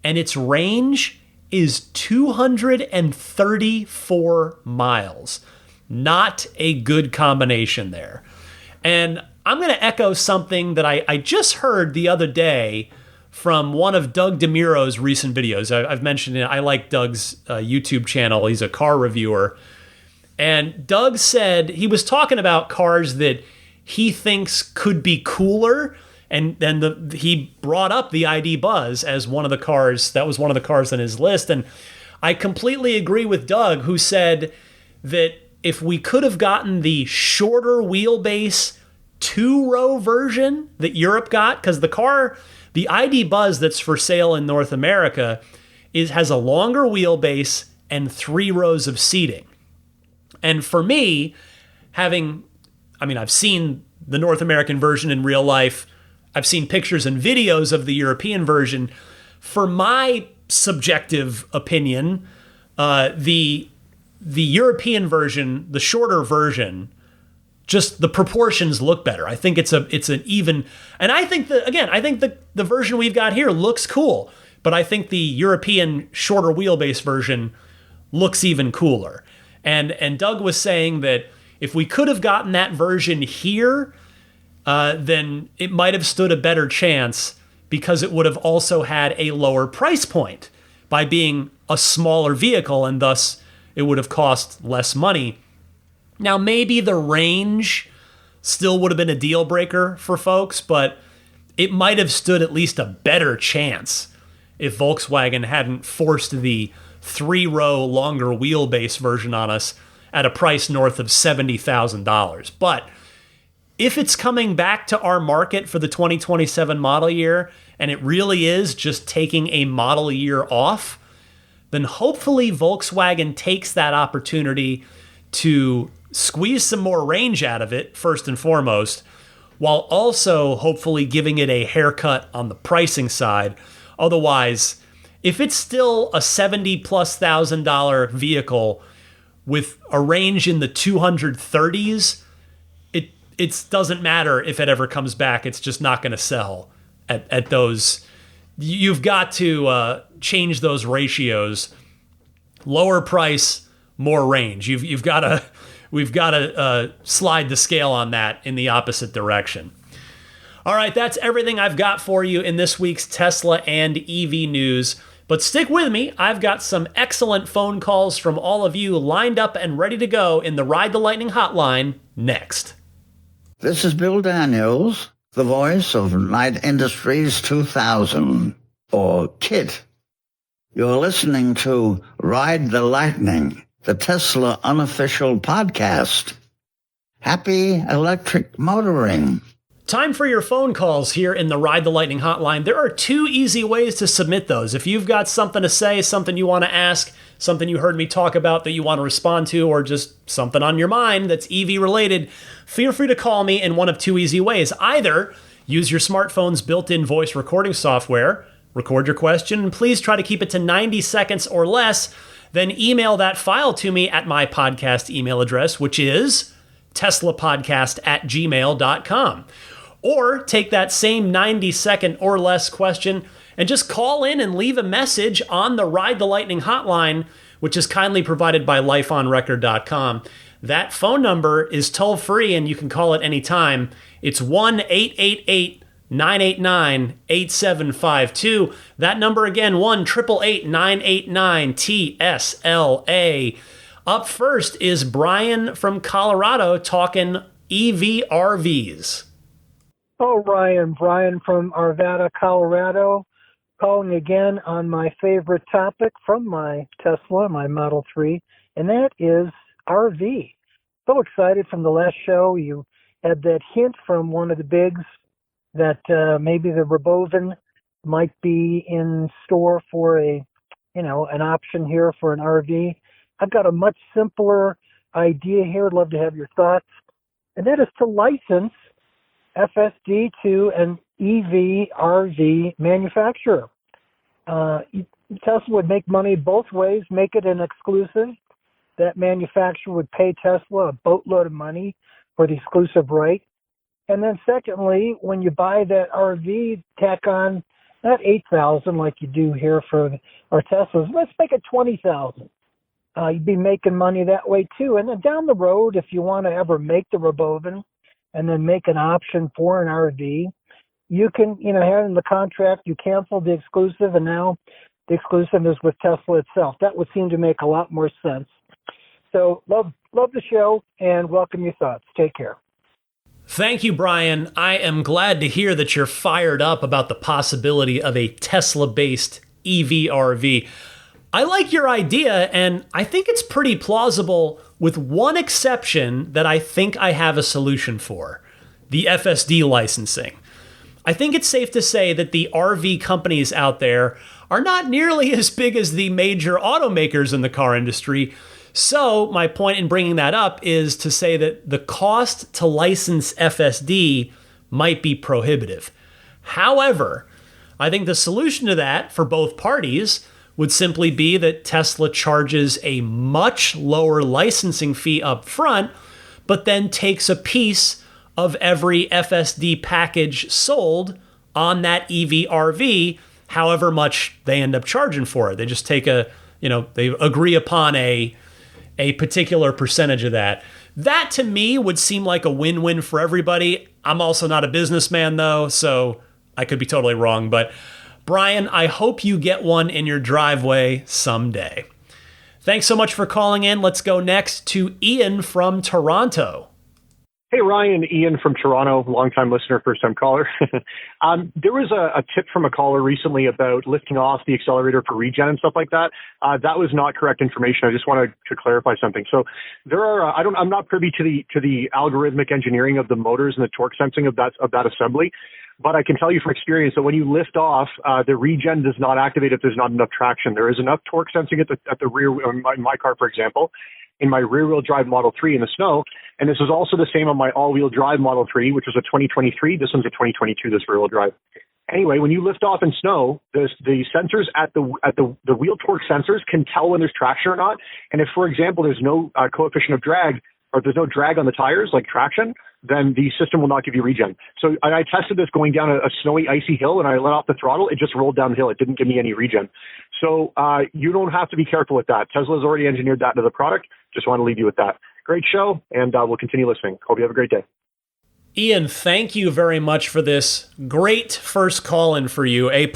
and its range is 234 miles. Not a good combination there. And I'm going to echo something that I just heard the other day from one of Doug DeMuro's recent videos. I've mentioned it. I like Doug's YouTube channel. He's a car reviewer. And Doug said he was talking about cars that he thinks could be cooler And then he brought up the ID Buzz as one of the cars. That was one of the cars on his list. And I completely agree with Doug, who said that if we could have gotten the shorter wheelbase 2-row version that Europe got, because the ID Buzz that's for sale in North America has a longer wheelbase and 3 rows of seating. And for me, I've seen the North American version in real life. I've seen pictures and videos of the European version. For my subjective opinion, the European version, the shorter version, just the proportions look better. I think it's an even, and I think the version we've got here looks cool, but I think the European shorter wheelbase version looks even cooler. And Doug was saying that if we could have gotten that version here, then it might have stood a better chance because it would have also had a lower price point by being a smaller vehicle, and thus it would have cost less money. Now, maybe the range still would have been a deal breaker for folks, but it might have stood at least a better chance if Volkswagen hadn't forced the 3-row longer wheelbase version on us at a price north of $70,000. But if it's coming back to our market for the 2027 model year, and it really is just taking a model year off, then hopefully Volkswagen takes that opportunity to squeeze some more range out of it, first and foremost, while also hopefully giving it a haircut on the pricing side. Otherwise, if it's still a $70,000+ vehicle with a range in the 230s, it doesn't matter if it ever comes back. It's just not going to sell at those. You've got to change those ratios. Lower price, more range. We've got to slide the scale on that in the opposite direction. All right, that's everything I've got for you in this week's Tesla and EV news. But stick with me. I've got some excellent phone calls from all of you lined up and ready to go in the Ride the Lightning hotline next. This is Bill Daniels, the voice of Light Industries 2000, or KIT. You're listening to Ride the Lightning, the Tesla unofficial podcast. Happy electric motoring. Time for your phone calls here in the Ride the Lightning hotline. There are 2 easy ways to submit those. If you've got something to say, something you want to ask, something you heard me talk about that you want to respond to, or just something on your mind that's EV related, feel free to call me in one of 2 easy ways. Either use your smartphone's built-in voice recording software, record your question, and please try to keep it to 90 seconds or less. Then email that file to me at my podcast email address, which is teslapodcast@gmail.com. Or take that same 90-second or less question and just call in and leave a message on the Ride the Lightning hotline, which is kindly provided by lifeonrecord.com. That phone number is toll-free and you can call it anytime. It's 1-888-989-8752. That number again, 1-888-989-TSLA. Up first is Brian from Colorado talking EV RVs. Oh, Brian from Arvada, Colorado, calling again on my favorite topic from my Tesla, my Model 3, and that is RV. So excited from the last show. You had that hint from one of the bigs that maybe the Robovan might be in store for an option here for an RV. I've got a much simpler idea here. I'd love to have your thoughts. And that is to license FSD to an EV RV manufacturer. Tesla would make money both ways, make it an exclusive. That manufacturer would pay Tesla a boatload of money for the exclusive right. And then secondly, when you buy that RV, tack on not $8,000 like you do here for our Teslas. Let's make it $20,000. You'd be making money that way too. And then down the road, if you want to ever make the Robovan and then make an option for an RV, you can, have in the contract, you cancel the exclusive, and now the exclusive is with Tesla itself. That would seem to make a lot more sense. So love the show and welcome your thoughts. Take care. Thank you, Brian. I am glad to hear that you're fired up about the possibility of a Tesla-based EV RV. I like your idea, and I think it's pretty plausible, with one exception that I think I have a solution for: the FSD licensing. I think it's safe to say that the RV companies out there are not nearly as big as the major automakers in the car industry. So my point in bringing that up is to say that the cost to license FSD might be prohibitive. However, I think the solution to that for both parties would simply be that Tesla charges a much lower licensing fee up front, but then takes a piece of every FSD package sold on that EV RV, however much they end up charging for it. They just take they agree upon a particular percentage of that. That to me would seem like a win-win for everybody. I'm also not a businessman though, so I could be totally wrong. But Brian, I hope you get one in your driveway someday. Thanks so much for calling in. Let's go next to Ian from Toronto. Hey, Ryan, Ian from Toronto, longtime listener, first-time caller. There was a tip from a caller recently about lifting off the accelerator for regen and stuff like that. That was not correct information. I just wanted to clarify something. So there are, I'm not privy to the algorithmic engineering of the motors and the torque sensing of that assembly, but I can tell you from experience that when you lift off, the regen does not activate if there's not enough traction. There is enough torque sensing at the rear, in my car, for example, in my rear-wheel drive Model 3 in the snow. And this is also the same on my all-wheel drive Model 3, which was a 2023. This one's a 2022, this rear-wheel drive. Anyway, when you lift off in snow, the sensors at the wheel torque sensors can tell when there's traction or not. And if, for example, there's no coefficient of drag, or there's no drag on the tires, like traction, then the system will not give you regen. So I tested this going down a snowy, icy hill, and I let off the throttle. It just rolled downhill. It didn't give me any regen. So you don't have to be careful with that. Tesla's already engineered that into the product. Just want to leave you with that. Great show, and we'll continue listening. Hope you have a great day. Ian, thank you very much for this great first call-in for you. A+,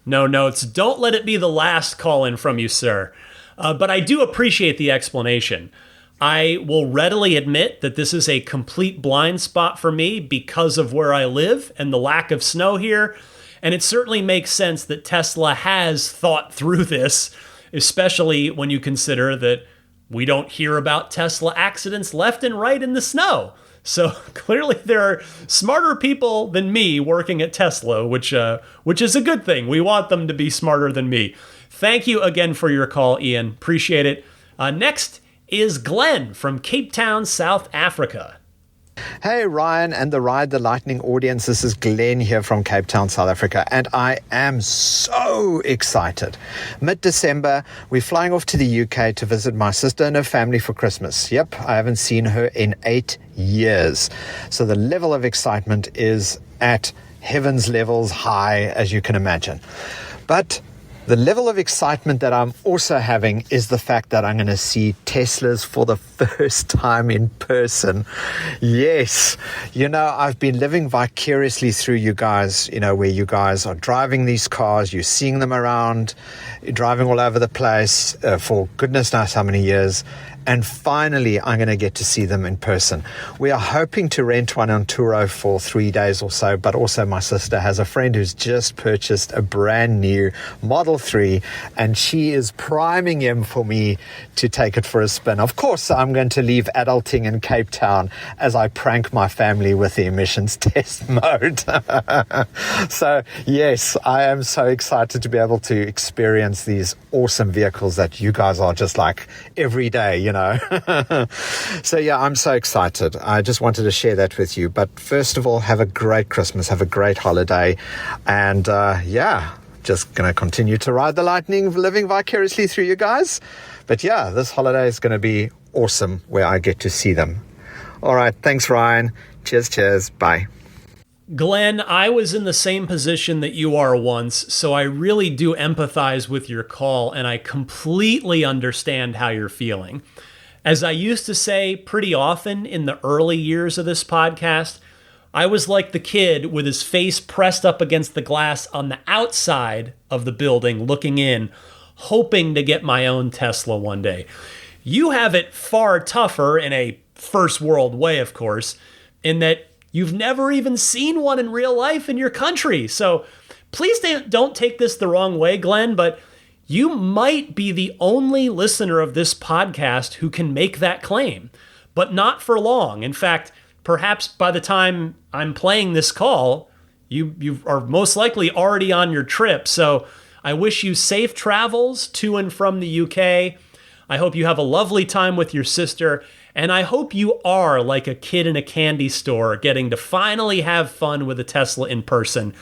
no notes. Don't let it be the last call-in from you, sir. But I do appreciate the explanation. I will readily admit that this is a complete blind spot for me because of where I live and the lack of snow here. And it certainly makes sense that Tesla has thought through this, especially when you consider that we don't hear about Tesla accidents left and right in the snow. So clearly there are smarter people than me working at Tesla, which is a good thing. We want them to be smarter than me. Thank you again for your call, Ian. Appreciate it. Next is Glenn from Cape Town, South Africa. Hey, Ryan and the Ride the Lightning audience. This is Glenn here from Cape Town, South Africa, and I am so excited. Mid-December, we're flying off to the UK to visit my sister and her family for Christmas. Yep, I haven't seen her in 8 years. So the level of excitement is at heaven's levels high, as you can imagine. But the level of excitement that I'm also having is the fact that I'm going to see Teslas for the first time in person. Yes. I've been living vicariously through you guys, where you guys are driving these cars, you're seeing them around, driving all over the place for goodness knows how many years. And finally, I'm going to get to see them in person. We are hoping to rent one on Turo for 3 days or so, but also my sister has a friend who's just purchased a brand new Model 3, and she is priming him for me to take it for a spin. Of course, I'm going to leave adulting in Cape Town as I prank my family with the emissions test mode. So, yes, I am so excited to be able to experience these awesome vehicles that you guys are just like every day, So yeah, I'm so excited. I just wanted to share that with you. But first of all, have a great Christmas, have a great holiday. And just going to continue to ride the lightning, living vicariously through you guys. But yeah, this holiday is going to be awesome where I get to see them. All right. Thanks, Ryan. Cheers. Bye. Glenn, I was in the same position that you are once, so I really do empathize with your call, and I completely understand how you're feeling. As I used to say pretty often in the early years of this podcast, I was like the kid with his face pressed up against the glass on the outside of the building, looking in, hoping to get my own Tesla one day. You have it far tougher in a first world way, of course, in that you've never even seen one in real life in your country. So please don't take this the wrong way, Glenn, but you might be the only listener of this podcast who can make that claim, but not for long. In fact, perhaps by the time I'm playing this call, you are most likely already on your trip. So I wish you safe travels to and from the UK. I hope you have a lovely time with your sister. And I hope you are like a kid in a candy store getting to finally have fun with a Tesla in person.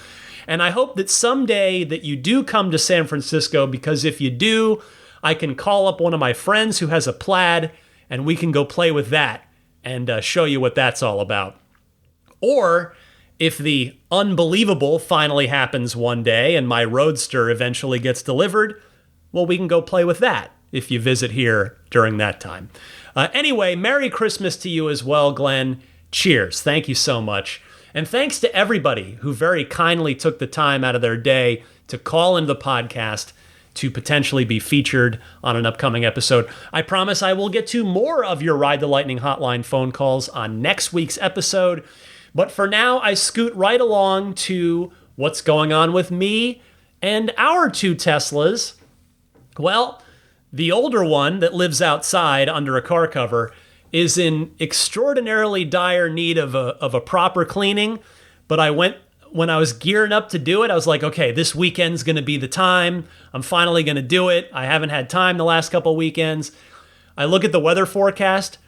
And I hope that someday that you do come to San Francisco, because if you do, I can call up one of my friends who has a Plaid and we can go play with that and show you what that's all about. Or if the unbelievable finally happens one day and my Roadster eventually gets delivered, well, we can go play with that if you visit here during that time. Anyway, Merry Christmas to you as well, Glenn. Cheers. Thank you so much. And thanks to everybody who very kindly took the time out of their day to call into the podcast to potentially be featured on an upcoming episode. I promise I will get to more of your Ride the Lightning hotline phone calls on next week's episode. But for now, I scoot right along to what's going on with me and our two Teslas. Well, the older one that lives outside under a car cover is in extraordinarily dire need of a proper cleaning. But when I was gearing up to do it, I was like, okay, this weekend's going to be the time. I'm finally going to do it. I haven't had time the last couple weekends. I look at the weather forecast,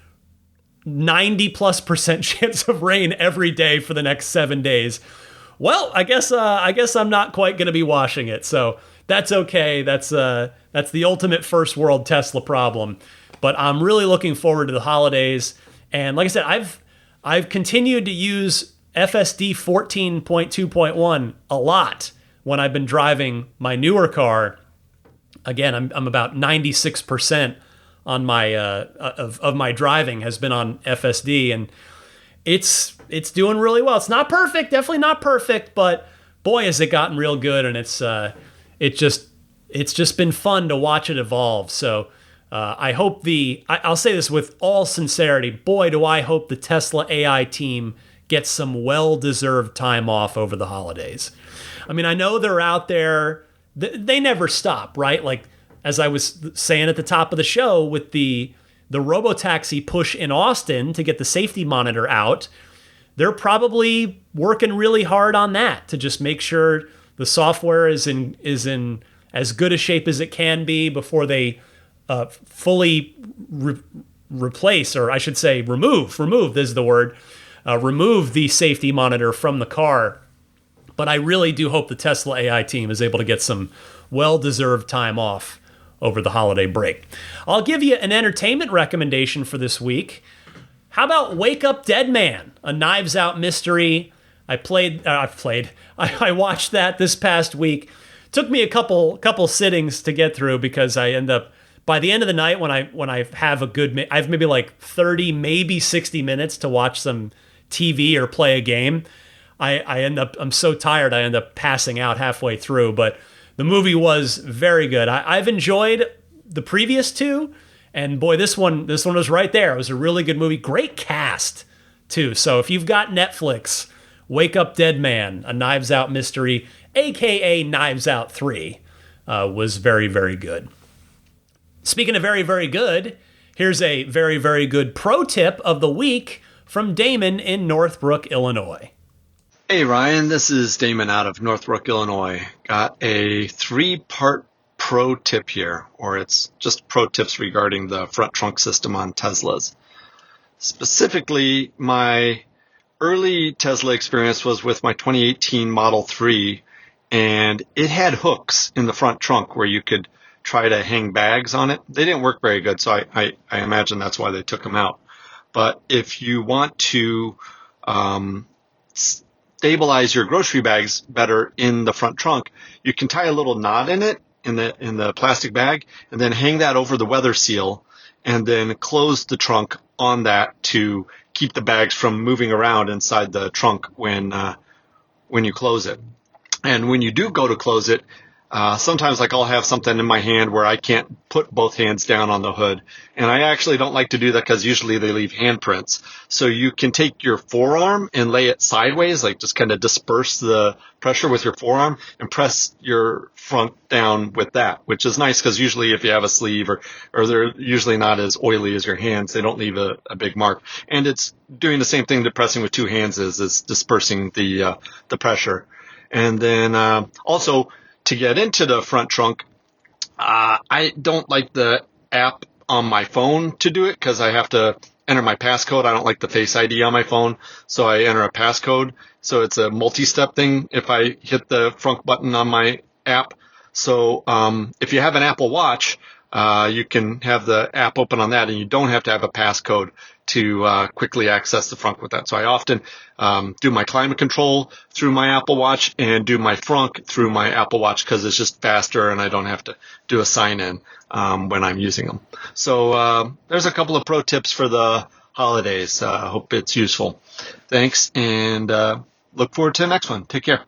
90+% chance of rain every day for the next 7 days. Well, I guess I'm not quite going to be washing it. So that's okay. That's the ultimate first world Tesla problem. But I'm really looking forward to the holidays. And like I said, I've continued to use FSD 14.2.1 a lot when I've been driving my newer car. Again, I'm about 96% on my of my driving has been on FSD, and it's doing really well. It's not perfect, definitely not perfect, but boy, has it gotten real good, and it's just been fun to watch it evolve. So I hope I'll say this with all sincerity, boy, do I hope the Tesla AI team gets some well-deserved time off over the holidays. I mean, I know they're out there. They never stop, right? Like, as I was saying at the top of the show, with the robotaxi push in Austin to get the safety monitor out, they're probably working really hard on that to just make sure the software is in as good a shape as it can be before they fully replace, or I should say remove, this is the word, remove the safety monitor from the car. But I really do hope the Tesla AI team is able to get some well-deserved time off over the holiday break. I'll give you an entertainment recommendation for this week. How about Wake Up Dead Man, a Knives Out mystery? I watched that this past week. Took me a couple sittings to get through because I end up, by the end of the night when I have I have maybe like 30, maybe 60 minutes to watch some TV or play a game. I'm so tired I end up passing out halfway through, but the movie was very good. I've enjoyed the previous two, and boy, this one was right there. It was a really good movie. Great cast, too. So if you've got Netflix, Wake Up Dead Man, a Knives Out mystery, a.k.a. Knives Out 3, was very, very good. Speaking of very, very good, here's a very, very good pro tip of the week from Damon in Northbrook, Illinois. Hey Ryan, this is Damon out of Northbrook, Illinois. Got a 3-part pro tip here, or it's just pro tips regarding the front trunk system on Teslas. Specifically, my early Tesla experience was with my 2018 Model 3, and it had hooks in the front trunk where you could try to hang bags on it. They didn't work very good, so I imagine that's why they took them out. But if you want to stabilize your grocery bags better in the front trunk, you can tie a little knot in it in the plastic bag and then hang that over the weather seal and then close the trunk on that to keep the bags from moving around inside the trunk when you close it. And when you do go to close it, Sometimes like I'll have something in my hand where I can't put both hands down on the hood. And I actually don't like to do that because usually they leave handprints. So you can take your forearm and lay it sideways, like just kind of disperse the pressure with your forearm and press your front down with that, which is nice because usually if you have a sleeve or they're usually not as oily as your hands, they don't leave a big mark. And it's doing the same thing that pressing with two hands is dispersing the pressure. And then also, to get into the front trunk, I don't like the app on my phone to do it because I have to enter my passcode. I don't like the Face ID on my phone, so I enter a passcode. So it's a multi-step thing if I hit the front button on my app. So if you have an Apple Watch, you can have the app open on that, and you don't have to have a passcode to quickly access the front with that. So I often do my climate control through my Apple Watch and do my front through my Apple Watch because it's just faster and I don't have to do a sign-in when I'm using them. So there's a couple of pro tips for the holidays. Hope it's useful. Thanks, and look forward to the next one. Take care.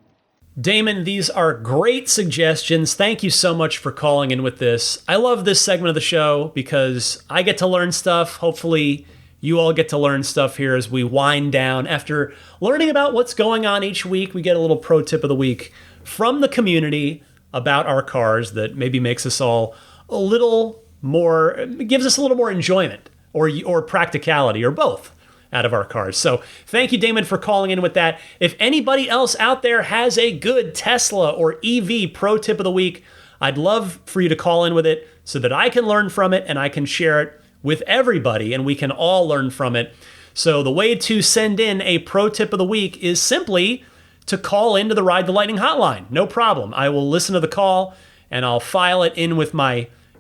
Damon, these are great suggestions. Thank you so much for calling in with this. I love this segment of the show because I get to learn stuff. Hopefully, you all get to learn stuff here as we wind down. After learning about what's going on each week, we get a little pro tip of the week from the community about our cars that maybe makes us all a little more, gives us a little more enjoyment or practicality or both out of our cars. So thank you, Damon, for calling in with that. If anybody else out there has a good Tesla or EV pro tip of the week, I'd love for you to call in with it so that I can learn from it and I can share it with everybody and we can all learn from it. So the way to send in a pro tip of the week is simply to call into the Ride the Lightning hotline. No problem. I will listen to the call and I'll file it in with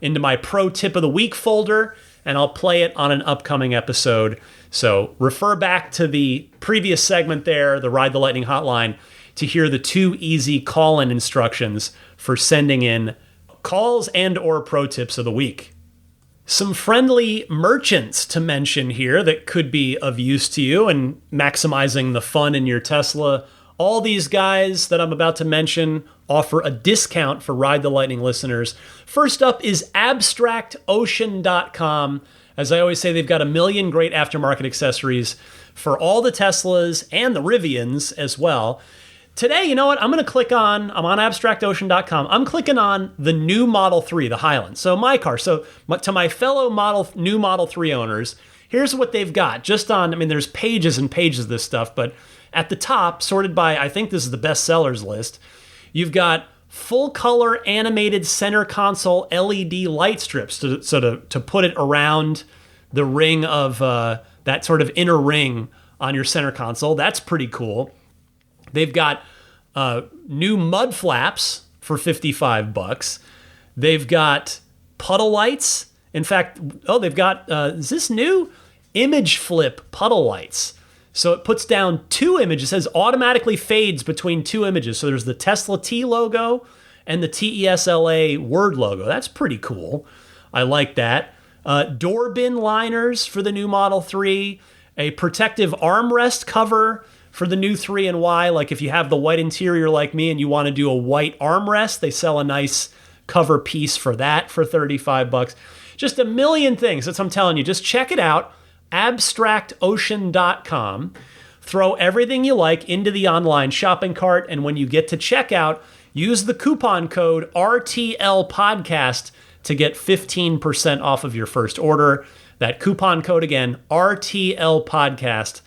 into my pro tip of the week folder and I'll play it on an upcoming episode. So refer back to the previous segment there, the Ride the Lightning hotline, to hear the 2 easy call-in instructions for sending in calls and or pro tips of the week. Some friendly merchants to mention here that could be of use to you and maximizing the fun in your Tesla. All these guys that I'm about to mention offer a discount for Ride the Lightning listeners. First up is abstractocean.com. As I always say, they've got a million great aftermarket accessories for all the Teslas and the Rivians as well. Today, you know what? I'm on abstractocean.com. I'm clicking on the new Model 3, the Highland. So my car. So to my fellow new Model 3 owners, here's what they've got. There's pages and pages of this stuff, but at the top, sorted by, I think this is the best sellers list, you've got full color animated center console LED light strips to put it around the ring of that sort of inner ring on your center console. That's pretty cool. They've got new mud flaps for $55. They've got puddle lights. In fact, they've got, is this new? Image flip puddle lights. So it puts down 2 images. It says automatically fades between 2 images. So there's the Tesla T logo and the TESLA word logo. That's pretty cool. I like that. Door bin liners for the new Model 3. A protective armrest cover for the new 3 and Y. Like if you have the white interior like me and you want to do a white armrest, they sell a nice cover piece for that for $35. Just a million things. That's what I'm telling you. Just check it out. abstractocean.com. Throw everything you like into the online shopping cart, and when you get to checkout, use the coupon code RTLPodcast to get 15% off of your first order. That coupon code again, RTLPodcast,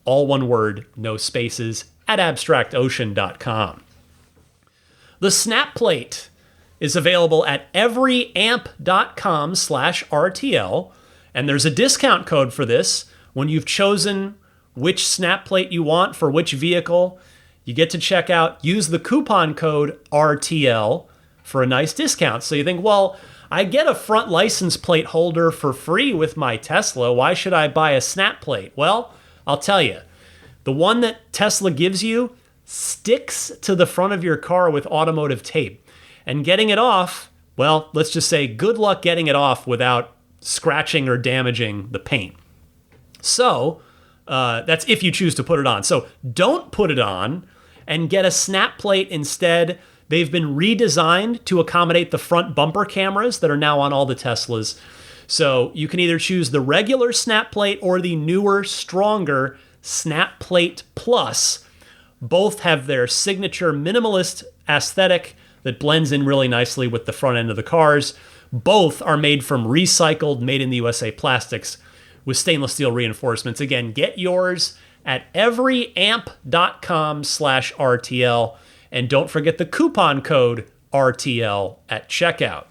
all one word, no spaces, at abstractocean.com. The snap plate is available at everyamp.com/RTL. And there's a discount code for this. When you've chosen which snap plate you want for which vehicle, you get to check out, use the coupon code RTL for a nice discount. So you think, well, I get a front license plate holder for free with my Tesla. Why should I buy a snap plate? Well, I'll tell you, the one that Tesla gives you sticks to the front of your car with automotive tape. And getting it off, well, let's just say good luck getting it off without scratching or damaging the paint. So that's if you choose to put it on. So don't put it on and get a snap plate instead, They've been redesigned to accommodate the front bumper cameras that are now on all the Teslas. So you can either choose the regular snap plate or the newer, stronger Snap Plate Plus. Both have their signature minimalist aesthetic that blends in really nicely with the front end of the cars. Both are made from recycled, made in the USA plastics with stainless steel reinforcements. Again, get yours at everyamp.com/RTL. And don't forget the coupon code RTL at checkout.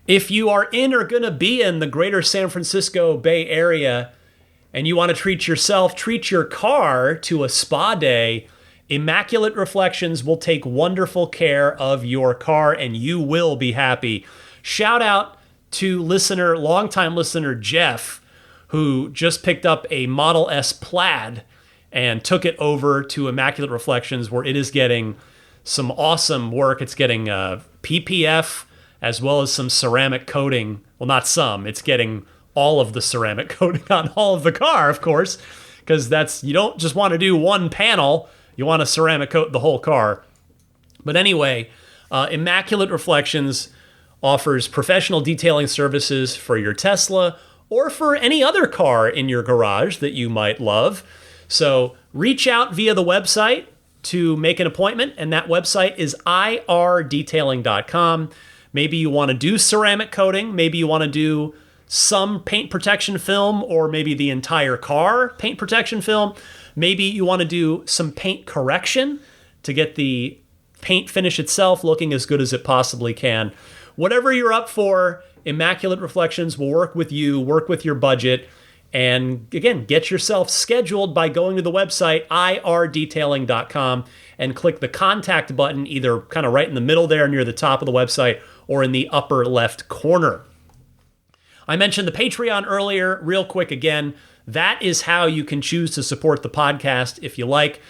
If you are in or going to be in the greater San Francisco Bay Area and you want to treat yourself, treat your car to a spa day, Immaculate Reflections will take wonderful care of your car and you will be happy. Shout out to longtime listener Jeff, who just picked up a Model S Plaid and took it over to Immaculate Reflections, where it is getting some awesome work. It's getting PPF as well as some ceramic coating. Well, not some. It's getting all of the ceramic coating on all of the car, of course, because you don't just want to do one panel. You want to ceramic coat the whole car. But anyway, Immaculate Reflections offers professional detailing services for your Tesla or for any other car in your garage that you might love. So reach out via the website to make an appointment, and that website is irdetailing.com. Maybe you want to do ceramic coating, maybe you want to do some paint protection film, or maybe the entire car paint protection film. Maybe you want to do some paint correction to get the paint finish itself looking as good as it possibly can. Whatever you're up for, Immaculate Reflections will work with you, work with your budget, and again, get yourself scheduled by going to the website irdetailing.com and click the contact button either kind of right in the middle there near the top of the website or in the upper left corner. I mentioned the Patreon earlier, real quick again. That is how you can choose to support the podcast if you like.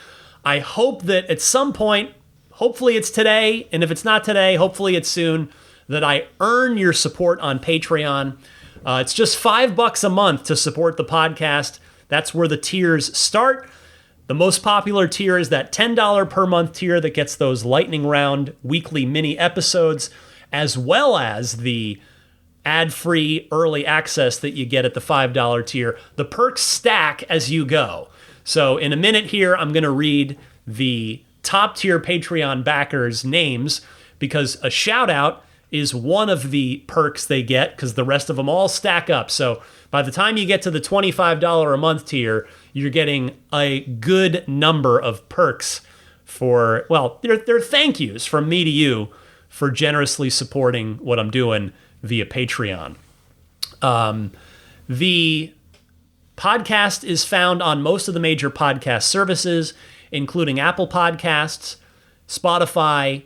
I hope that at some point, hopefully it's today, and if it's not today, hopefully it's soon, that I earn your support on Patreon. It's just $5 a month to support the podcast. That's where the tiers start. The most popular tier is that $10 per month tier that gets those lightning round weekly mini episodes, as well as the ad-free early access that you get at the $5 tier. The perks stack as you go. So in a minute here, I'm going to read the top tier Patreon backers' names, because a shout out is one of the perks they get, because the rest of them all stack up. So by the time you get to the $25 a month tier, you're getting a good number of perks for, well, they're thank yous from me to you for generously supporting what I'm doing via Patreon. The podcast is found on most of the major podcast services, including Apple Podcasts, Spotify,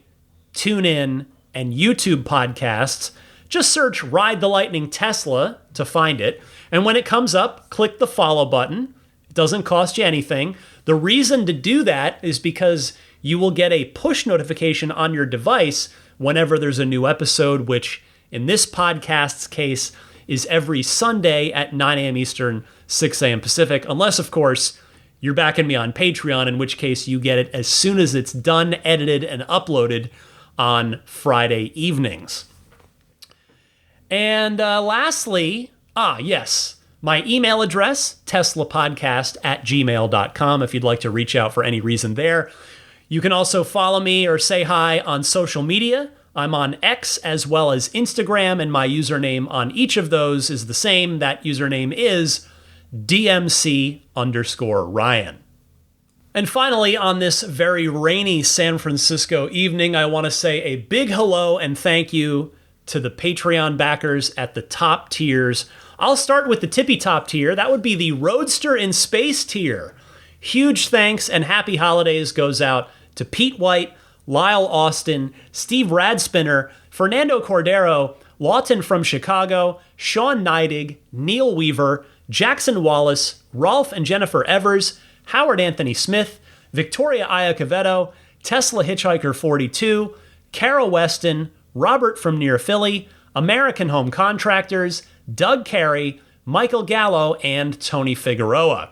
TuneIn, and YouTube podcasts. Just search Ride the Lightning Tesla to find it. And when it comes up, click the follow button. It doesn't cost you anything. The reason to do that is because you will get a push notification on your device whenever there's a new episode, which in this podcast's case is every Sunday at 9 a.m. Eastern, 6 a.m. Pacific, unless, of course, you're backing me on Patreon, in which case you get it as soon as it's done, edited, and uploaded on Friday evenings. And lastly, yes, my email address, teslapodcast@gmail.com, if you'd like to reach out for any reason there. You can also follow me or say hi on social media. I'm on X as well as Instagram, and my username on each of those is the same. That username is DMC_Ryan. And finally, on this very rainy San Francisco evening, I want to say a big hello and thank you to the Patreon backers at the top tiers. I'll start with the tippy top tier. That would be the Roadster in Space tier. Huge thanks and happy holidays goes out to Pete White, Lyle Austin, Steve Radspinner, Fernando Cordero, Lawton from Chicago, Sean Neidig, Neil Weaver, Jackson Wallace, Rolf and Jennifer Evers, Howard Anthony Smith, Victoria Iacovetto, Tesla Hitchhiker 42, Kara Weston, Robert from near Philly, American Home Contractors, Doug Carey, Michael Gallo, and Tony Figueroa.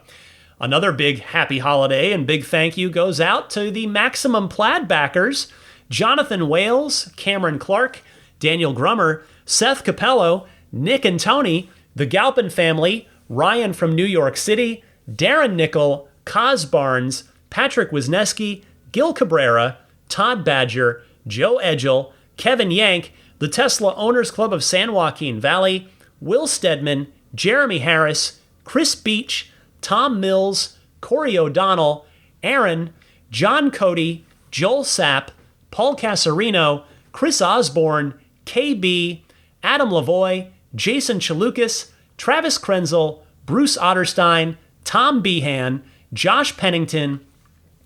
Another big happy holiday and big thank you goes out to the Maximum Plaid backers. Jonathan Wales, Cameron Clark, Daniel Grummer, Seth Capello, Nick and Tony, the Galpin family, Ryan from New York City, Darren Nickel, Kaz Barnes, Patrick Wisniewski, Gil Cabrera, Todd Badger, Joe Edgel, Kevin Yank, the Tesla Owners Club of San Joaquin Valley, Will Stedman, Jeremy Harris, Chris Beach, Tom Mills, Corey O'Donnell, Aaron, John Cody, Joel Sapp, Paul Casarino, Chris Osborne, KB, Adam Lavoie, Jason Chalukas, Travis Krenzel, Bruce Otterstein, Tom Behan, Josh Pennington,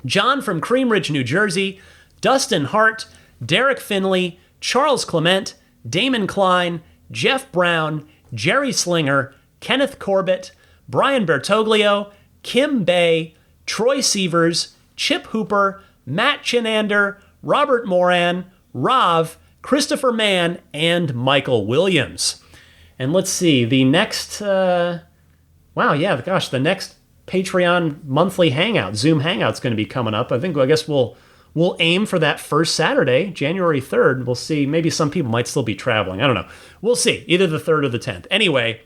John from Cream Ridge, New Jersey, Dustin Hart, Derek Finley, Charles Clement, Damon Klein, Jeff Brown, Jerry Slinger, Kenneth Corbett, Brian Bertoglio, Kim Bay, Troy Sievers, Chip Hooper, Matt Chinander, Robert Moran, Rav, Christopher Mann, and Michael Williams. And let's see, the next, the next Patreon monthly hangout, Zoom hangout's going to be coming up. I guess we'll aim for that first Saturday, January 3rd. We'll see. Maybe some people might still be traveling. I don't know. We'll see. Either the 3rd or the 10th. Anyway,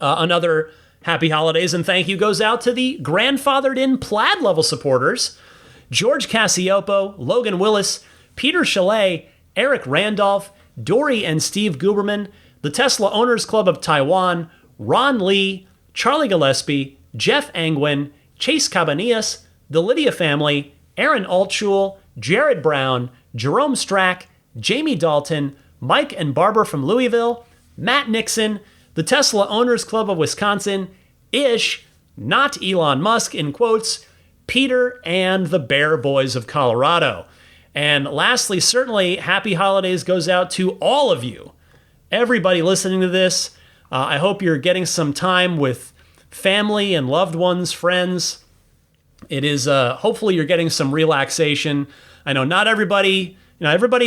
another happy holidays and thank you goes out to the grandfathered-in plaid level supporters, George Cassiopo, Logan Willis, Peter Chalet, Eric Randolph, Dory and Steve Guberman, the Tesla Owners Club of Taiwan, Ron Lee, Charlie Gillespie, Jeff Angwin, Chase Cabanillas, the Lydia family, Aaron Altschul, Jared Brown, Jerome Strack, Jamie Dalton, Mike and Barbara from Louisville, Matt Nixon, the Tesla Owners Club of Wisconsin, Ish, not Elon Musk in quotes, Peter, and the Bear Boys of Colorado. And lastly, certainly, happy holidays goes out to all of you. Everybody listening to this, I hope you're getting some time with family and loved ones, friends. It is, hopefully you're getting some relaxation. I know not everybody,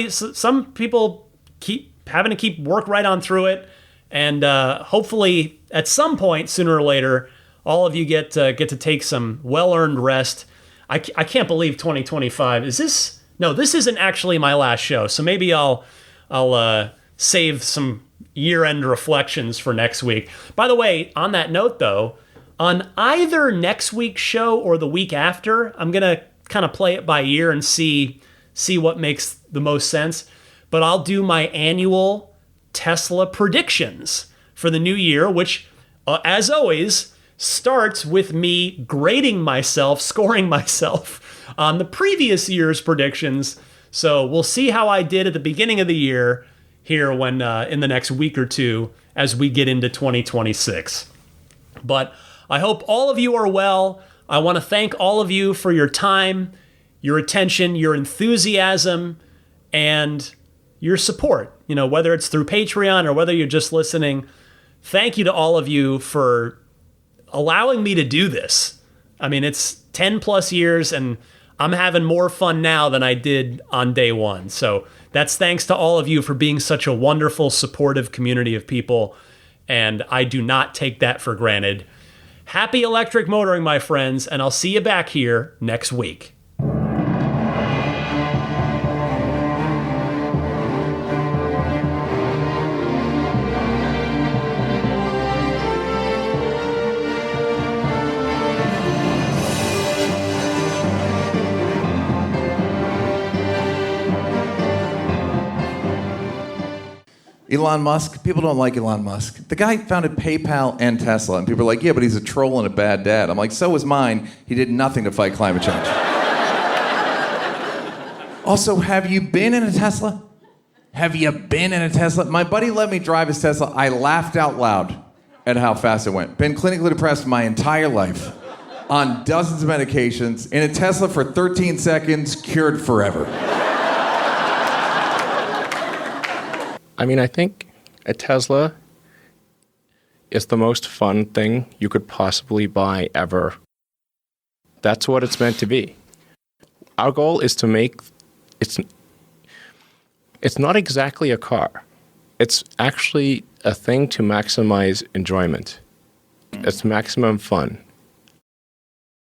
some people keep having to keep work right on through it. And hopefully at some point, sooner or later, all of you get to take some well-earned rest. I can't believe 2025. This isn't actually my last show. So maybe I'll save some year-end reflections for next week. By the way, on that note, though, on either next week's show or the week after, I'm going to kind of play it by ear and see what makes the most sense. But I'll do my annual Tesla predictions for the new year, which, as always, starts with me grading myself, scoring myself on the previous year's predictions. So we'll see how I did at the beginning of the year here when in the next week or two as we get into 2026. But I hope all of you are well. I want to thank all of you for your time, your attention, your enthusiasm, and your support. Whether it's through Patreon or whether you're just listening, thank you to all of you for allowing me to do this. I mean, it's 10 plus years and I'm having more fun now than I did on day one. So that's thanks to all of you for being such a wonderful, supportive community of people. And I do not take that for granted. Happy electric motoring, my friends, and I'll see you back here next week. Elon Musk, people don't like Elon Musk. The guy founded PayPal and Tesla, and people are like, yeah, but he's a troll and a bad dad. I'm like, so was mine. He did nothing to fight climate change. Also, have you been in a Tesla? Have you been in a Tesla? My buddy let me drive his Tesla. I laughed out loud at how fast it went. Been clinically depressed my entire life, on dozens of medications, in a Tesla for 13 seconds, cured forever. I think a Tesla is the most fun thing you could possibly buy ever. That's what it's meant to be. Our goal is to make it's not exactly a car. It's actually a thing to maximize enjoyment. It's maximum fun.